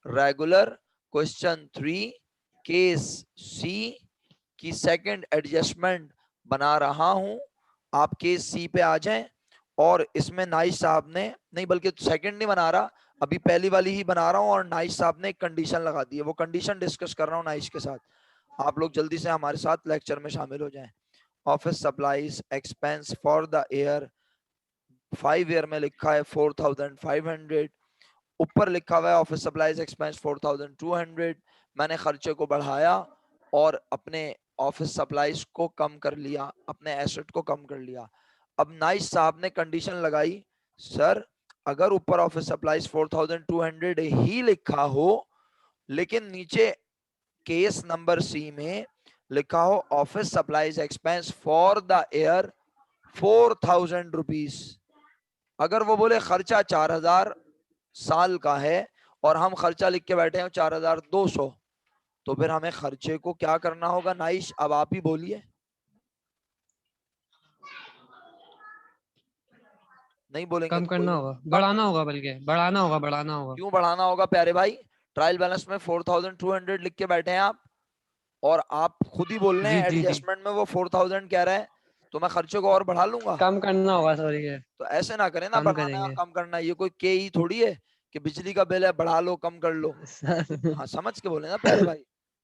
रेगुलर क्वेश्चन 3 केस सी की सेकंड एडजस्टमेंट बना रहा हूं। आप केस सी पे आ जाएं। और इसमें नाइस साहब ने, नहीं बल्कि सेकंड नहीं बना रहा, अभी पहली वाली ही बना रहा हूं, और नाइस साहब ने एक कंडीशन लगा दी है, वो कंडीशन डिस्कस कर रहा हूं नाइस के साथ। आप लोग जल्दी से हमारे साथ लेक्चर में शामिल हो जाएं। Office supplies expense for the year 5 year में लिखा है 4500, ऊपर लिखा हुआ है ऑफिस सप्लाईज एक्सपेंस 4200। मैंने खर्चे को बढ़ाया और अपने ऑफिस सप्लाईज को कम कर लिया, अपने एसेट को कम कर लिया। अब नाइस साहब ने कंडीशन लगाई, सर अगर ऊपर ऑफिस सप्लाईज 4200 ही लिखा हो, लेकिन नीचे केस नंबर सी में लिखा हो office supplies expense for the year ₹4000, अगर वो बोले खर्चा 4000 साल का है और हम खर्चा लिख के बैठे हैं 4200, तो फिर हमें खर्चे को क्या करना होगा नाइश, अब आप ही बोलिए। नहीं बोलेंगे कम तो कोई करना बात, होगा, कम बढ़ाना होगा, बल्कि बढ़ाना होगा। क्यों बढ़ाना होगा प्यारे भाई? ट्रायल बैलेंस में 4200 लिख के बैठे हैं आप, और आप खुद ही बोल रहे जी हैं जी जी, एडजस्टमेंट में वो 4000 कह रहा है, तो मैं खर्चे को और बढ़ा लूंगा? कम करना होगा, सॉरी है, तो ऐसे ना करें ना, कम बढ़ाना और करेंगे। कम करना ये कोई के ही थोड़ी है कि बिजली का बिल है बढ़ा लो कम कर लो। सर हाँ समझ के बोले ना प्यारे भाई।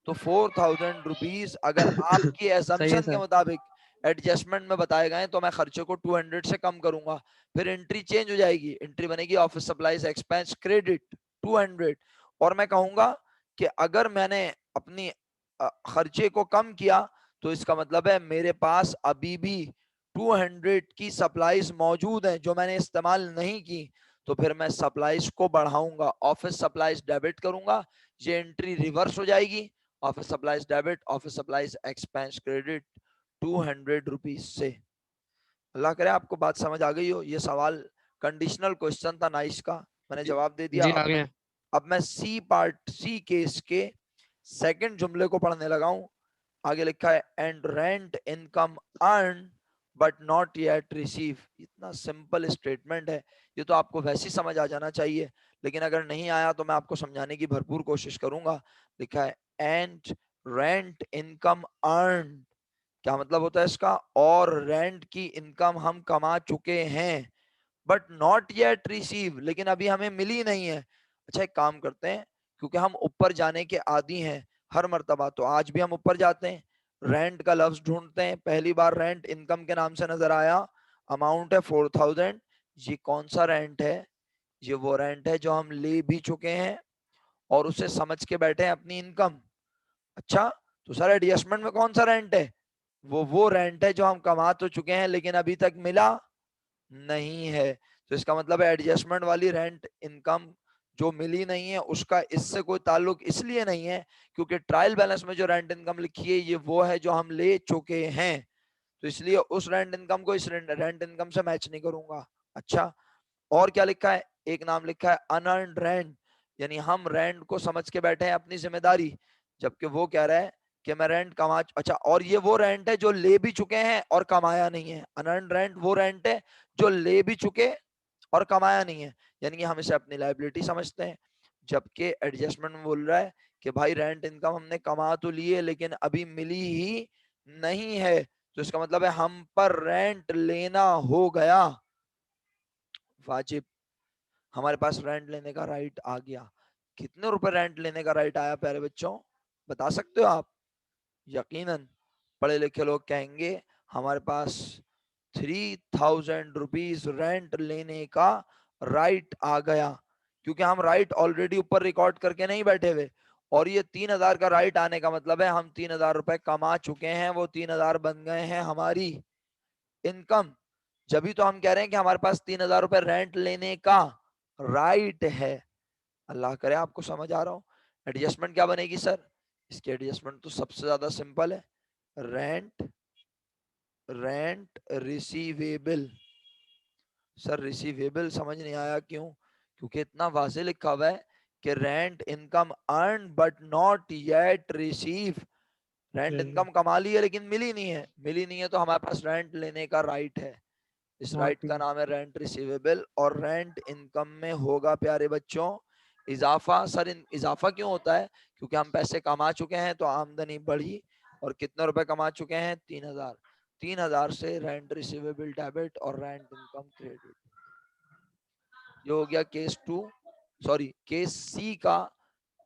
तो ₹4000 अगर आपकी सही है एजम्पशन के सर। मुताबिक एडजस्टमेंट में बताए गए तो मैं खर्चे को 200 से कम करूंगा। फिर एंट्री चेंज हो जाएगी, एंट्री बनेगी ऑफिस सप्लाईज एक्सपेंस क्रेडिट 200। और मैं कहूंगा कि अगर मैंने अपनी खर्चे को कम किया तो इसका मतलब है मेरे पास अभी भी 200 की सप्लाईज मौजूद हैं जो मैंने इस्तेमाल नहीं की। तो फिर मैं सप्लाईज को बढ़ाऊंगा, ऑफिस सप्लाईज डेबिट करूंगा, ये एंट्री रिवर्स हो जाएगी, office supplies debit, office supplies expense credit ₹200 से। अल्लाह करे आपको बात समझ आ गई हो। ये सवाल कंडीशनल क्वेश्चन था नाइस का, मैंने जी जवाब दे दिया। जी, आगे। अब मैं सी पार्ट, सी केस के सेकंड जुमले को पढ़ने लगा हूं। आगे लिखा है and rent income earn but not yet receive. इतना सिंपल स्टेटमेंट है, ये तो आपको वैसे ही समझ आ जाना चाहिए, लेकिन अगर नहीं आया तो मैं आपको समझाने की भरपूर कोशिश करूंगा। लिखा है एंड रेंट इनकम अर्न, क्या मतलब होता है इसका? और रेंट की इनकम हम कमा चुके हैं, बट नॉट येट रिसीव, लेकिन अभी हमें मिली नहीं है। अच्छा एक काम करते हैं, क्योंकि हम ऊपर जाने के आदी हैं हर मर्तबा, तो आज भी हम ऊपर जाते हैं, रेंट का लफ्ज ढूंढते हैं। पहली बार रेंट इनकम के नाम से नजर आया, अमाउंट है 4000। ये कौन सा रेंट है? ये वो रेंट है जो हम ले भी चुके हैं और उसे समझ के बैठे हैं अपनी इनकम। अच्छा, तो सर एडजस्टमेंट में कौन सा रेंट है? वो रेंट है जो हम कमा तो चुके हैं लेकिन अभी तक मिला नहीं है। तो इसका मतलब है एडजस्टमेंट वाली रेंट इनकम जो मिली नहीं है उसका इससे कोई ताल्लुक इसलिए नहीं है क्योंकि ट्रायल बैलेंस में जो रेंट इनकम लिखी है ये वो है जो हम ले चुके हैं, तो इसलिए उस रेंट इनकम को इस रेंट इनकम से मैच नहीं करूंगा। अच्छा, और क्या लिखा है, एक नाम लिखा है अनअर्न्ड रेंट, यानी हम रेंट को समझ के बैठे हैं अपनी जिम्मेदारी, जबकि वो कह रहा है कि मैं रेंट कमा, अच्छा, और ये वो रेंट है जो ले भी चुके हैं और कमाया नहीं है। अनअर्न्ड रेंट वो रेंट है जो ले भी चुके और कमाया नहीं है, यानी कि हम इसे अपनी लाइबिलिटी समझते हैं। जबकि एडजस्टमेंट में बोल रहा है कि भाई रेंट इनकम हमने कमा तो ली है लेकिन अभी मिली ही नहीं है, तो इसका मतलब है हम पर रेंट लेना हो गया वाजिब, हमारे पास रेंट लेने का राइट आ गया। कितने रुपए रेंट लेने का राइट आया प्यारे बच्चों, बता सकते हो आप? यकीनन पढ़े लिखे लोग कहेंगे हमारे पास 3000 रुपीज रेंट लेने का राइट आ गया, क्योंकि हम राइट ऑलरेडी ऊपर रिकॉर्ड करके नहीं बैठे हुए, और ये 3000 का राइट आने का मतलब है हम 3000 रुपए कमा चुके हैं, वो 3000 बन गए हैं हमारी इनकम। जब तो हम कह रहे हैं कि हमारे पास 3000 रुपए रेंट लेने का राइट है। अल्लाह करे आपको समझ आ रहा हो। एडजस्टमेंट क्या बनेगी सर? इसकी एडजस्टमेंट तो सबसे ज्यादा सिंपल है, rent rent receivable. Sir receivable समझ नहीं आया क्यों? क्योंकि इतना वाज़ेह लिखा हुआ है कि rent income earn but not yet receive, rent income कमा ली है लेकिन मिली नहीं है, मिली नहीं है तो हमारे पास रेंट लेने का राइट है, इस राइट का नाम है रेंट रिसीवेबल। और रेंट इनकम में होगा प्यारे बच्चों इजाफा। सर इजाफा क्यों होता है? क्योंकि हम पैसे कमा चुके हैं तो आमदनी बढ़ी, और कितने रुपए कमा चुके हैं? 3000, 3000 से रेंट रिसीवेबल डेबिट और रेंट इनकम क्रेडिट। ये हो गया केस 2, सॉरी केस सी का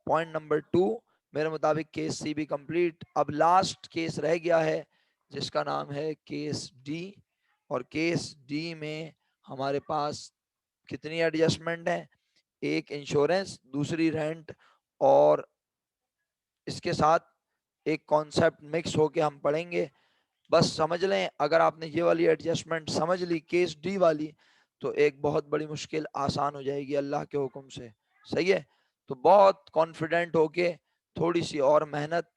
पॉइंट नंबर 2। मेरे मुताबिक केस सी भी कंप्लीट। अब लास्ट केस रह गया है जिसका नाम है केस डी, और केस डी में हमारे पास कितनी एडजस्टमेंट है? एक इंश्योरेंस, दूसरी रेंट, और इसके साथ एक कॉन्सेप्ट मिक्स होके हम पढ़ेंगे। बस समझ लें, अगर आपने ये वाली एडजस्टमेंट समझ ली केस डी वाली, तो एक बहुत बड़ी मुश्किल आसान हो जाएगी अल्लाह के हुक्म से। सही है, तो बहुत कॉन्फिडेंट होके थोड़ी सी और मेहनत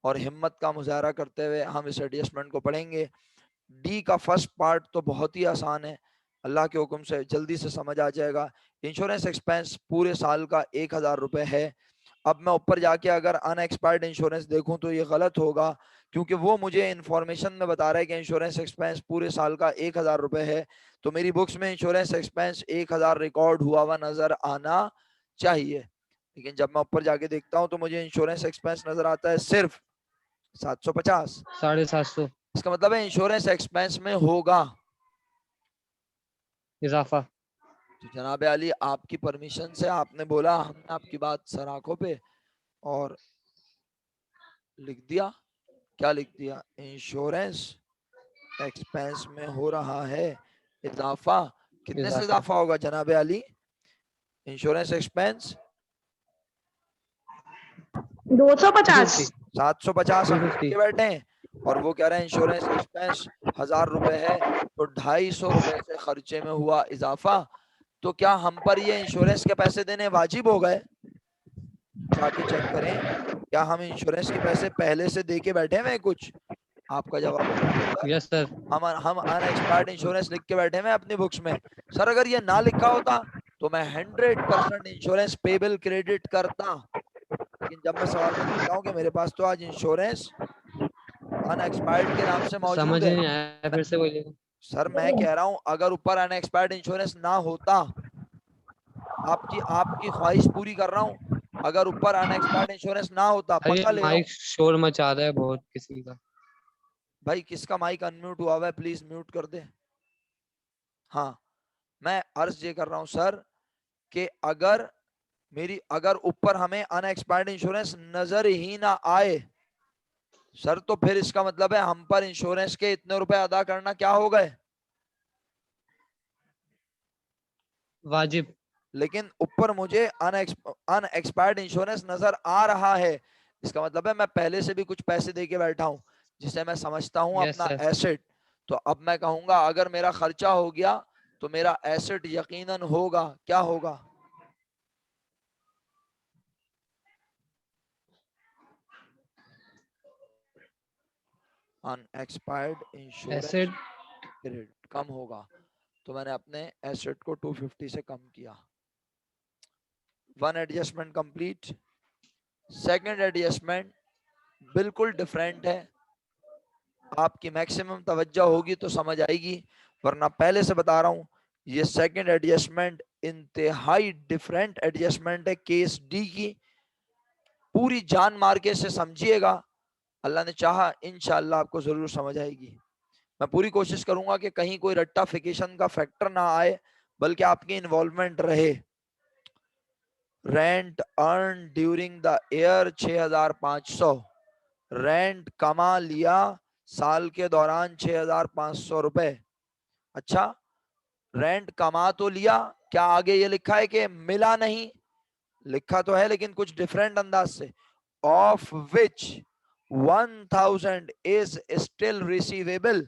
और हिम्मत का मुजाहरा करते हुए हम इस एडजस्टमेंट को पढ़ेंगे। डी का फर्स्ट पार्ट तो बहुत ही आसान है, अल्लाह के हुक्म से जल्दी से समझ आ जाएगा। इंश्योरेंस एक्सपेंस पूरे साल का 1000 रुपए है। अब मैं ऊपर जाके अगर अनएक्सपायर्ड इंश्योरेंस देखूं तो ये गलत होगा, क्योंकि वो मुझे इंफॉर्मेशन में बता रहा है कि इंश्योरेंस एक्सपेंस पूरे साल का 1000 रुपए है, तो मेरी बुक्स में इंश्योरेंस एक्सपेंस 1000 रिकॉर्ड हुआ हुआ नजर आना चाहिए। लेकिन जब मैं ऊपर जाके देखता हूँ तो मुझे इंश्योरेंस एक्सपेंस नजर आता है सिर्फ 750, 750 इसका मतलब है इंश्योरेंस एक्सपेंस में होगा इजाफा। तो जनाब अली आपकी परमिशन से आपने बोला, हमने आपकी बात सर आंखों पे और लिख दिया। क्या लिख दिया? इंश्योरेंस एक्सपेंस में हो रहा है इजाफा। कितने से इजाफा इजाफा होगा जनाब अली? Insurance expense 250। 750 हम लिख 250 के बैठे हैं, और वो कह रहे हैं इंश्योरेंस एक्सपेंस 1000 रुपए है, तो 250 रुपए से खर्चे में हुआ इजाफा। तो क्या हम पर ये इंश्योरेंस के पैसे देने वाजिब हो गए? जाके चेक करें, क्या हम इंश्योरेंस के पैसे पहले से दे के बैठे हुए हैं कुछ? आपका जवाब होगा सर, यस सर। हम अनएक्सपायर्ड इंश्योरेंस लिख के बैठे हुए अपनी बुक्स में। सर अगर ये ना लिखा होता तो मैं 100% इंश्योरेंस पेबल क्रेडिट करता, लेकिन जब मैं सवाल में देखता हूँ कि मेरे पास तो आज इंश्योरेंस अनएक्सपायर्ड के नाम से समझ मौजूद है। नहीं आया, फिर से बोलिएगा। सर मैं कह रहा हूँ अगर ऊपर अनएक्सपायर्ड इंश्योरेंस ना होता, आपकी आपकी ख्वाहिश पूरी कर रहा हूँ, अगर ऊपर अनएक्सपायर्ड इंश्योरेंस ना होता, अरे पक्का ले रहा हूँ। माइक शोर मचा रहा है बहुत किसी का। भाई किसका माइक अनम्यूट हुआ हुआ है, प्लीज म्यूट कर दे। हाँ, मैं अर्ज ये कर रहा हूँ सर कि अगर ऊपर हमें अनएक्सपायर्ड इंश्योरेंस नजर ही ना आए सर, तो फिर इसका मतलब है हम पर इंश्योरेंस के इतने रुपए अदा करना क्या हो गए? वाजिब। लेकिन ऊपर मुझे अनएक्सपायर्ड इंश्योरेंस नजर आ रहा है, इसका मतलब है मैं पहले से भी कुछ पैसे दे के बैठा हूं, जिसे मैं समझता हूं यस अपना सर। एसेट, तो अब मैं कहूंगा अगर मेरा खर्चा हो गया तो मेरा एसेट यकीनन होगा, क्या होगा? Unexpired insurance acid. क्रेडिट कम होगा। तो मैंने अपने एसेट को 250 से कम किया। One adjustment complete. Second adjustment बिल्कुल डिफरेंट है, आपकी मैक्सिमम तवज्जो होगी तो समझ आएगी, वरना पहले से बता रहा हूं ये सेकंड एडजस्टमेंट इंतहाई डिफरेंट एडजस्टमेंट है केस डी की। पूरी जान मार के इसे समझिएगा, अल्लाह ने चाहा इंशाअल्लाह आपको जरूर समझ आएगी। मैं पूरी कोशिश करूंगा कि कहीं कोई रट्टाफिकेशन का फैक्टर ना आए, बल्कि आपकी इन्वॉल्वमेंट रहे। Rent earn during the year 6500, rent कमा लिया साल के दौरान 6500 रुपए। अच्छा, रेंट कमा तो लिया, क्या आगे ये लिखा है कि मिला नहीं? लिखा तो है लेकिन कुछ डिफरेंट अंदाज से। Of which 1000 is still receivable.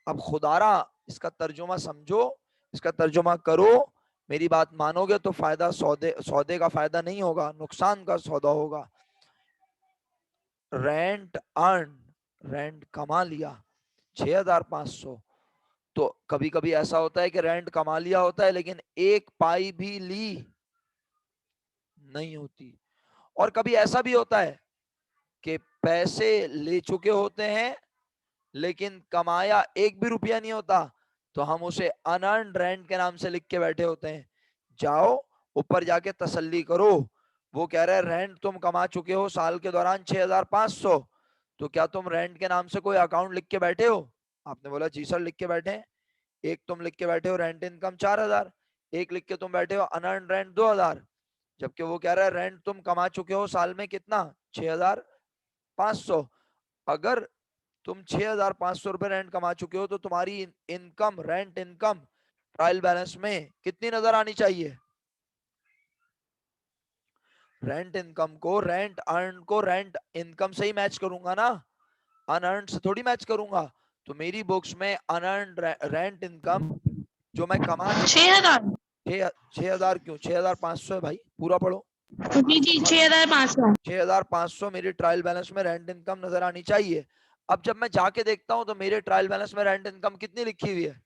अब खुदारा इसका तर्जुमा समझो, इसका तर्जुमा करो, मेरी बात मानोगे तो फायदा, सौदे का फायदा नहीं होगा, नुकसान का सौदा होगा। रेंट अर्न, रेंट कमा लिया 6500, तो कभी कभी ऐसा होता है कि रेंट कमा लिया होता है लेकिन एक पाई भी ली नहीं होती। और कभी ऐसा भी होता है कि पैसे ले चुके होते हैं लेकिन कमाया एक भी रुपया नहीं होता, तो हम उसे अनअर्न्ड रेंट के नाम से लिख के बैठे होते हैं। जाओ ऊपर जाके तसल्ली करो, वो कह रहे हैं रेंट तुम कमा चुके हो साल के दौरान 6500, तो क्या तुम रेंट के नाम से कोई अकाउंट लिख के बैठे हो? आपने बोला जी सर लिख के बैठे हैं। एक तुम लिख के बैठे हो रेंट इनकम 4000, एक लिख के तुम बैठे हो अनअर्न्ड रेंट 2000, जबकि वो कह रहा है रेंट तुम कमा चुके हो साल में कितना, 6500। अगर तुम 6500 रुपए रेंट कमा चुके हो तो तुम्हारी income, rent income trial balance में कितनी नजर आनी चाहिए? रेंट इनकम को, रेंट अर्न को रेंट इनकम से ही मैच करूंगा ना, अनअर्न्ड से थोड़ी मैच करूंगा। तो मेरी बुक्स में अनअर्न्ड रेंट इनकम जो मैं कमा चुका हूँ, 6000। 6000 क्यों, 6500 है भाई, पूरा पढ़ो। जी जी 6500। 6500 मेरी ट्रायल बैलेंस में रेंट इनकम नजर आनी चाहिए। अब जब मैं जाके देखता हूं तो मेरे ट्रायल बैलेंस में रेंट इनकम कितनी लिखी हुई है?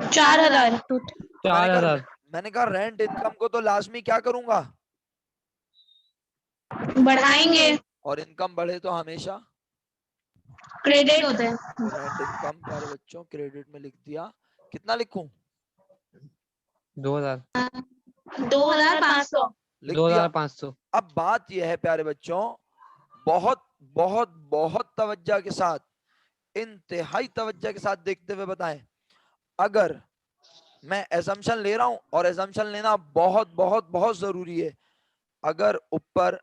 4000। तो 4000। मैंने कहा रेंट इनकम को तो लाजमी क्या करूंगा, बढ़ाएंगे, और इनकम बढ़े तो हमेशा क्रेडिट होते हैं। रेंट इनकम, प्यारे बच्चों क्रेडिट में लिख दिया। कितना लिखूं? 2000। 2500। लिख दिया। 2500। अब बात यह है प्यारे बच्चों, बहुत बहुत बहुत तवज्जो के साथ, इंतहाई तवज्जो के साथ देखते हुए बताएं, अगर मैं एजम्पशन ले रहा हूं, और एजम्पशन लेना बहुत बहुत बहुत जरूरी है, अगर ऊपर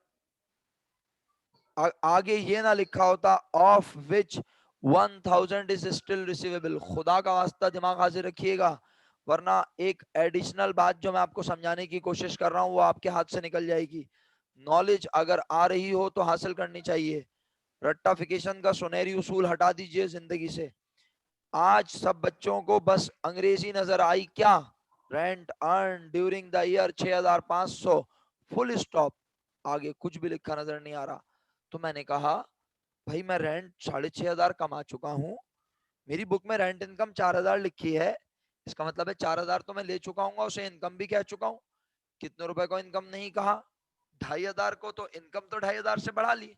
आगे ये ना लिखा होता of which 1000 is still receivable, खुदा का वास्ता दिमाग हाजिर रखिएगा, वरना एक एडिशनल बात जो मैं आपको समझाने की कोशिश कर रहा हूं वो आपके हाथ से निकल जाएगी। नॉलेज अगर आ रही हो तो हासिल करनी चाहिए, रट्टाफिकेशन का सुनहरी उसूल हटा दीजिए जिंदगी से। आज सब बच्चों को बस अंग्रेजी नजर आई क्या, rent earn during the year 6500, full stop, आगे कुछ भी लिखा नजर नहीं आ रहा। तो मैंने कहा भाई मैं रेंट 6500 कमा चुका हूँ, मेरी बुक में रेंट इनकम 4000 लिखी है, इसका मतलब है 4000 तो मैं ले चुका हूँ, उसे इनकम भी कह चुका हूँ। कितने रुपए को इनकम नहीं कहा, 2500 को, तो इनकम तो 2500 से बढ़ा ली।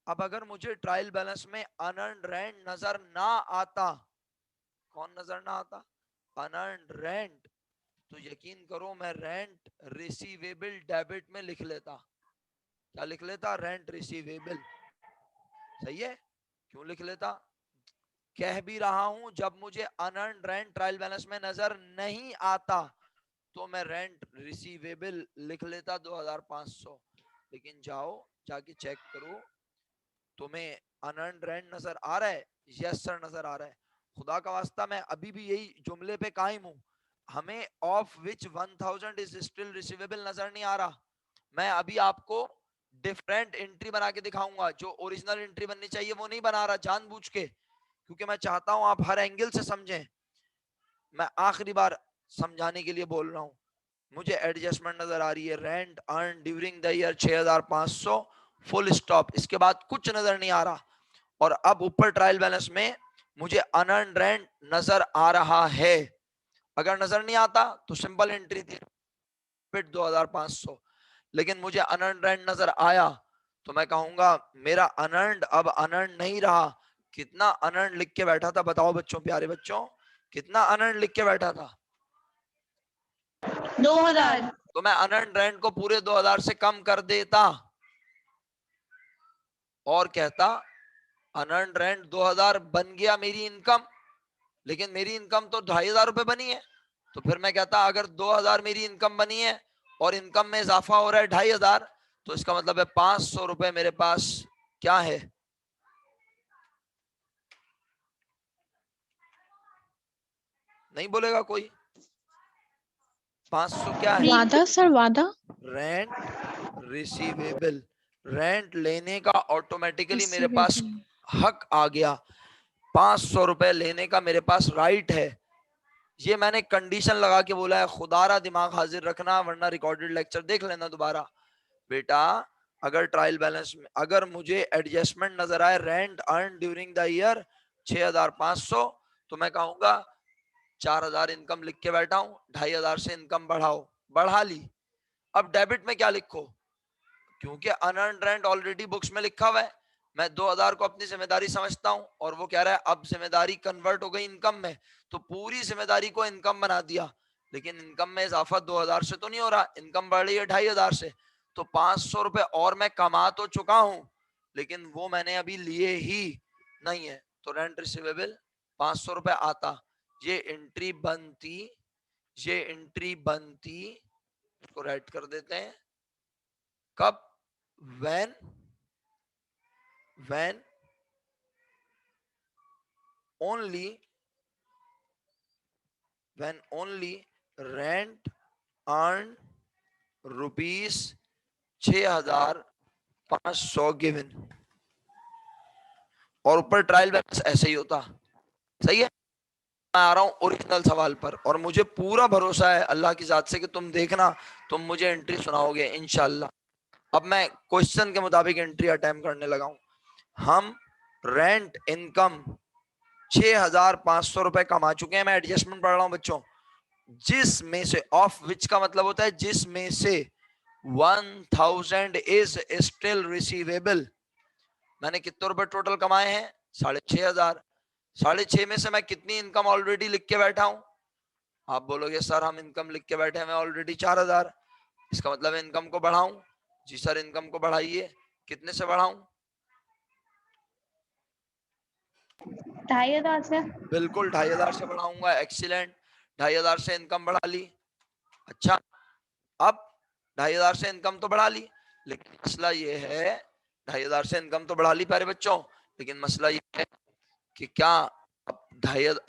अब अगर मुझे ट्रायल बैलेंस में अनअर्न्ड रेंट नजर ना आता, कौन नजर ना आता, अनअर्न्ड रेंट, तो यकीन करो मैं रेंट रिसीवेबल डेबिट में लिख लेता। क्या लिख लेता? Rent receivable. सही है, क्यों लिख लेता? कह भी रहा हूं जब मुझे अनअर्न्ड रेंट ट्रायल बैलेंस में नजर नहीं आता तो मैं रेंट रिसीवेबल लिख लेता 2500। लेकिन जाओ जाके चेक करो, तुम्हें अनअर्न्ड रेंट नजर आ रहा है? यस सर नजर आ रहा है। खुदा का वास्ता मैं अभी भी यही जुमले पे कायम हूं, हमें of which 1000 is still receivable नजर नहीं आ रहा। मैं अभी आपको डिफरेंट एंट्री बना के दिखाऊंगा। जो ओरिजिनल एंट्री बननी चाहिए वो नहीं बना रहा जानबूझ के, क्योंकि मैं चाहता हूं आप हर एंगल से समझें। मैं आखिरी बार समझाने के लिए बोल रहा हूं। मुझे एडजस्टमेंट नजर आ रही है, rent earn during the year 6500 full stop, इसके बाद कुछ नजर नहीं आ रहा। और अब ऊपर ट्रायल बैलेंस में मुझे अनअर्न्ड रेंट नजर आ रहा है। अगर नजर नहीं आता तो सिंपल एंट्री थी 2500, लेकिन मुझे अनअर्न्ड रेंट नजर आया तो मैं कहूंगा मेरा अनअर्न्ड अब अनअर्न्ड नहीं रहा। कितना अनअर्न्ड लिख के बैठा था बताओ बच्चों, प्यारे बच्चों, कितना अनअर्न्ड लिख के बैठा था? 2000। तो मैं अनअर्न्ड रेंट को पूरे 2000 से कम कर देता और कहता अनअर्न्ड रेंट 2000 बन गया मेरी इनकम, लेकिन मेरी इनकम तो 2500 रुपए बनी है। तो फिर मैं कहता अगर 2000 मेरी इनकम बनी है और इनकम में इजाफा हो रहा है 2500, तो इसका मतलब है 500 रुपए मेरे पास क्या है? नहीं बोलेगा कोई? 500 क्या है? वादा सर, वादा। रेंट रिसीवेबल, रेंट लेने का ऑटोमेटिकली मेरे पास Receivable। हक आ गया। 500 रुपए लेने का मेरे पास राइट है। ये मैंने कंडीशन लगा के बोला है, खुदारा दिमाग हाजिर रखना वरना रिकॉर्डेड लेक्चर देख लेना दोबारा। बेटा अगर ट्रायल बैलेंस में अगर मुझे एडजस्टमेंट नजर आए rent earn during the year 6500, तो मैं कहूंगा 4000 इनकम लिख के बैठा हूं, 2500 से इनकम बढ़ाओ, बढ़ा ली। अब डेबिट में क्या लिखो? क्योंकि अनअर्न्ड रेंट ऑलरेडी बुक्स में लिखा हुआ है, मैं 2000 को अपनी जिम्मेदारी समझता हूं और वो कह रहा है अब जिम्मेदारी कन्वर्ट हो गई इनकम में, तो पूरी जिम्मेदारी को इनकम बना दिया। लेकिन इनकम में इजाफा 2000 से तो नहीं हो रहा, इनकम बढ़ रही है 2500 से। तो 500 रुपए और मैं कमा तो चुका हूं, लेकिन वो मैंने अभी लिए ही नहीं है। तो रेंट रिसीवेबल 500 रुपए आता, ये एंट्री बनती, ये एंट्री बनती, इसको राइट कर देते हैं। कब? when only rent earned rupees 6500 given। और ऊपर ट्रायल बैलेंस ऐसे ही होता। सही है? मैं आ रहा हूं ओरिजिनल सवाल पर, और मुझे पूरा भरोसा है अल्लाह की जात से कि तुम देखना, तुम मुझे एंट्री सुनाओगे इंशाल्लाह। अब मैं क्वेश्चन के मुताबिक एंट्री अटेम्प्ट करने लगा हूं। हम रेंट इनकम 6500 रुपए कमा चुके हैं, मैं एडजस्टमेंट पढ़ रहा हूं बच्चों, जिसमें से ऑफ विच का मतलब होता है जिसमें से 1000 इज स्टिल रिसीवेबल। मैंने कितने रुपए टोटल कमाए हैं? 6500। 6500 में से मैं कितनी इनकम ऑलरेडी लिख के बैठा हूं? आप बोलोगे सर हम इनकम लिख के बैठे हैं मैं ऑलरेडी 4000, इसका मतलब इनकम को बढ़ाऊं। जी सर इनकम को बढ़ाइए, कितने से बढ़ाऊं? 2500 से। बिल्कुल 2500 से बढ़ाऊंगा। एक्सीलेंट, 2500 से इनकम बढ़ा ली। अच्छा अब 2500 से इनकम तो बढ़ा ली, लेकिन मसला ये है 2500 से इनकम तो बढ़ा ली प्यारे बच्चों, लेकिन मसला ये है कि क्या अब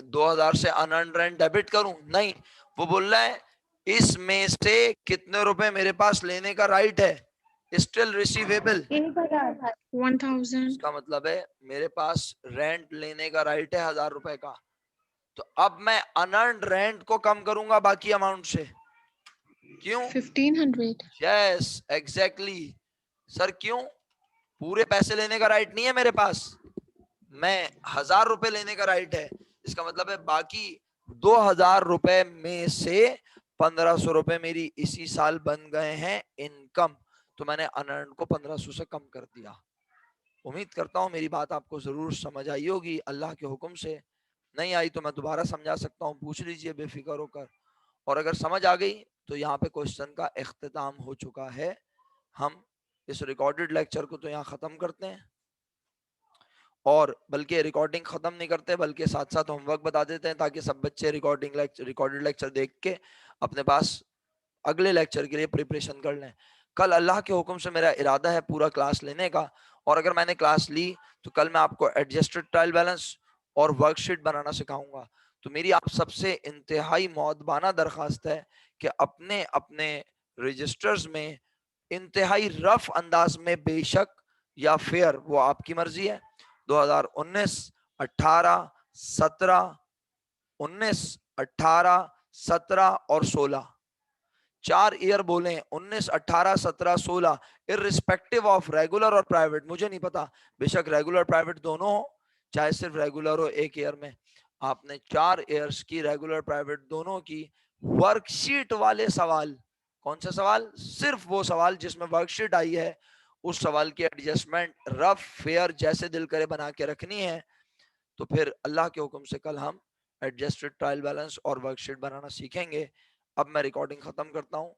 2000 से अनअर्न्ड रेंट डेबिट करूं? नहीं, वो बोल रहा है इसमें से कितने रुपए मेरे पास लेने का राइट है? Still receivable. 1000। इसका मतलब है मेरे पास रेंट लेने का राइट है 1000 रुपए का। तो अब मैं अनअर्न्ड रेंट को कम करूंगा बाकी अमाउंट से। क्यों? 1500। Yes exactly. सर क्यों? पूरे पैसे लेने का राइट नहीं है मेरे पास, मैं 1000 रुपए लेने का राइट है। इसका मतलब है बाकी 2000 रुपए में से 1500 रुपए मेरी इसी साल बन गए हैं इनकम, तो मैंने अनअर्न्ड को 1500 से कम कर दिया। उम्मीद करता हूं मेरी बात आपको जरूर समझ आई होगी अल्लाह के हुक्म से। नहीं आई तो मैं दोबारा समझा सकता हूं, पूछ लीजिए बेफिक्र होकर। और अगर समझ आ गई तो यहाँ पे क्वेश्चन का इख्तिताम हो चुका है। हम इस रिकॉर्डेड लेक्चर को तो यहाँ ख़त्म करते हैं, और बल्कि रिकॉर्डिंग ख़त्म नहीं करते बल्कि साथ साथ होमवर्क बता देते हैं, ताकि सब बच्चे रिकॉर्डेड लेक्चर देख के अपने पास अगले लेक्चर के लिए प्रिपरेशन कर लें। कल अल्लाह के हुक्म से मेरा इरादा है पूरा क्लास लेने का, और अगर मैंने क्लास ली तो कल मैं आपको एडजस्टेड ट्रायल बैलेंस और वर्कशीट बनाना सिखाऊंगा। तो मेरी आप सबसे इंतहाई मौदबाना दरख्वास्त है कि अपने अपने रजिस्टर्स में इंतहाई रफ अंदाज में बेशक या फेयर, वो आपकी मर्जी है। 2019, 18, 17, 19, 18, 17 और 16, 4 ईयर बोले, 19, 18, 17, 16, इररिस्पेक्टिव ऑफ रेगुलर और प्राइवेट। मुझे नहीं पता, बेशक रेगुलर प्राइवेट दोनों हो, चाहे सिर्फ रेगुलर हो एक ईयर में, आपने 4 ईयर्स की रेगुलर प्राइवेट दोनों की वर्कशीट वाले सवाल, कौन सा सवाल, सिर्फ वो सवाल जिसमें वर्कशीट आई है, उस सवाल की एडजस्टमेंट रफ फेयर जैसे दिल करे बना के रखनी है। तो फिर अल्लाह के हुक्म से कल हम एडजस्टेड ट्रायल बैलेंस और वर्कशीट बनाना सीखेंगे। अब मैं रिकॉर्डिंग खत्म करता हूँ।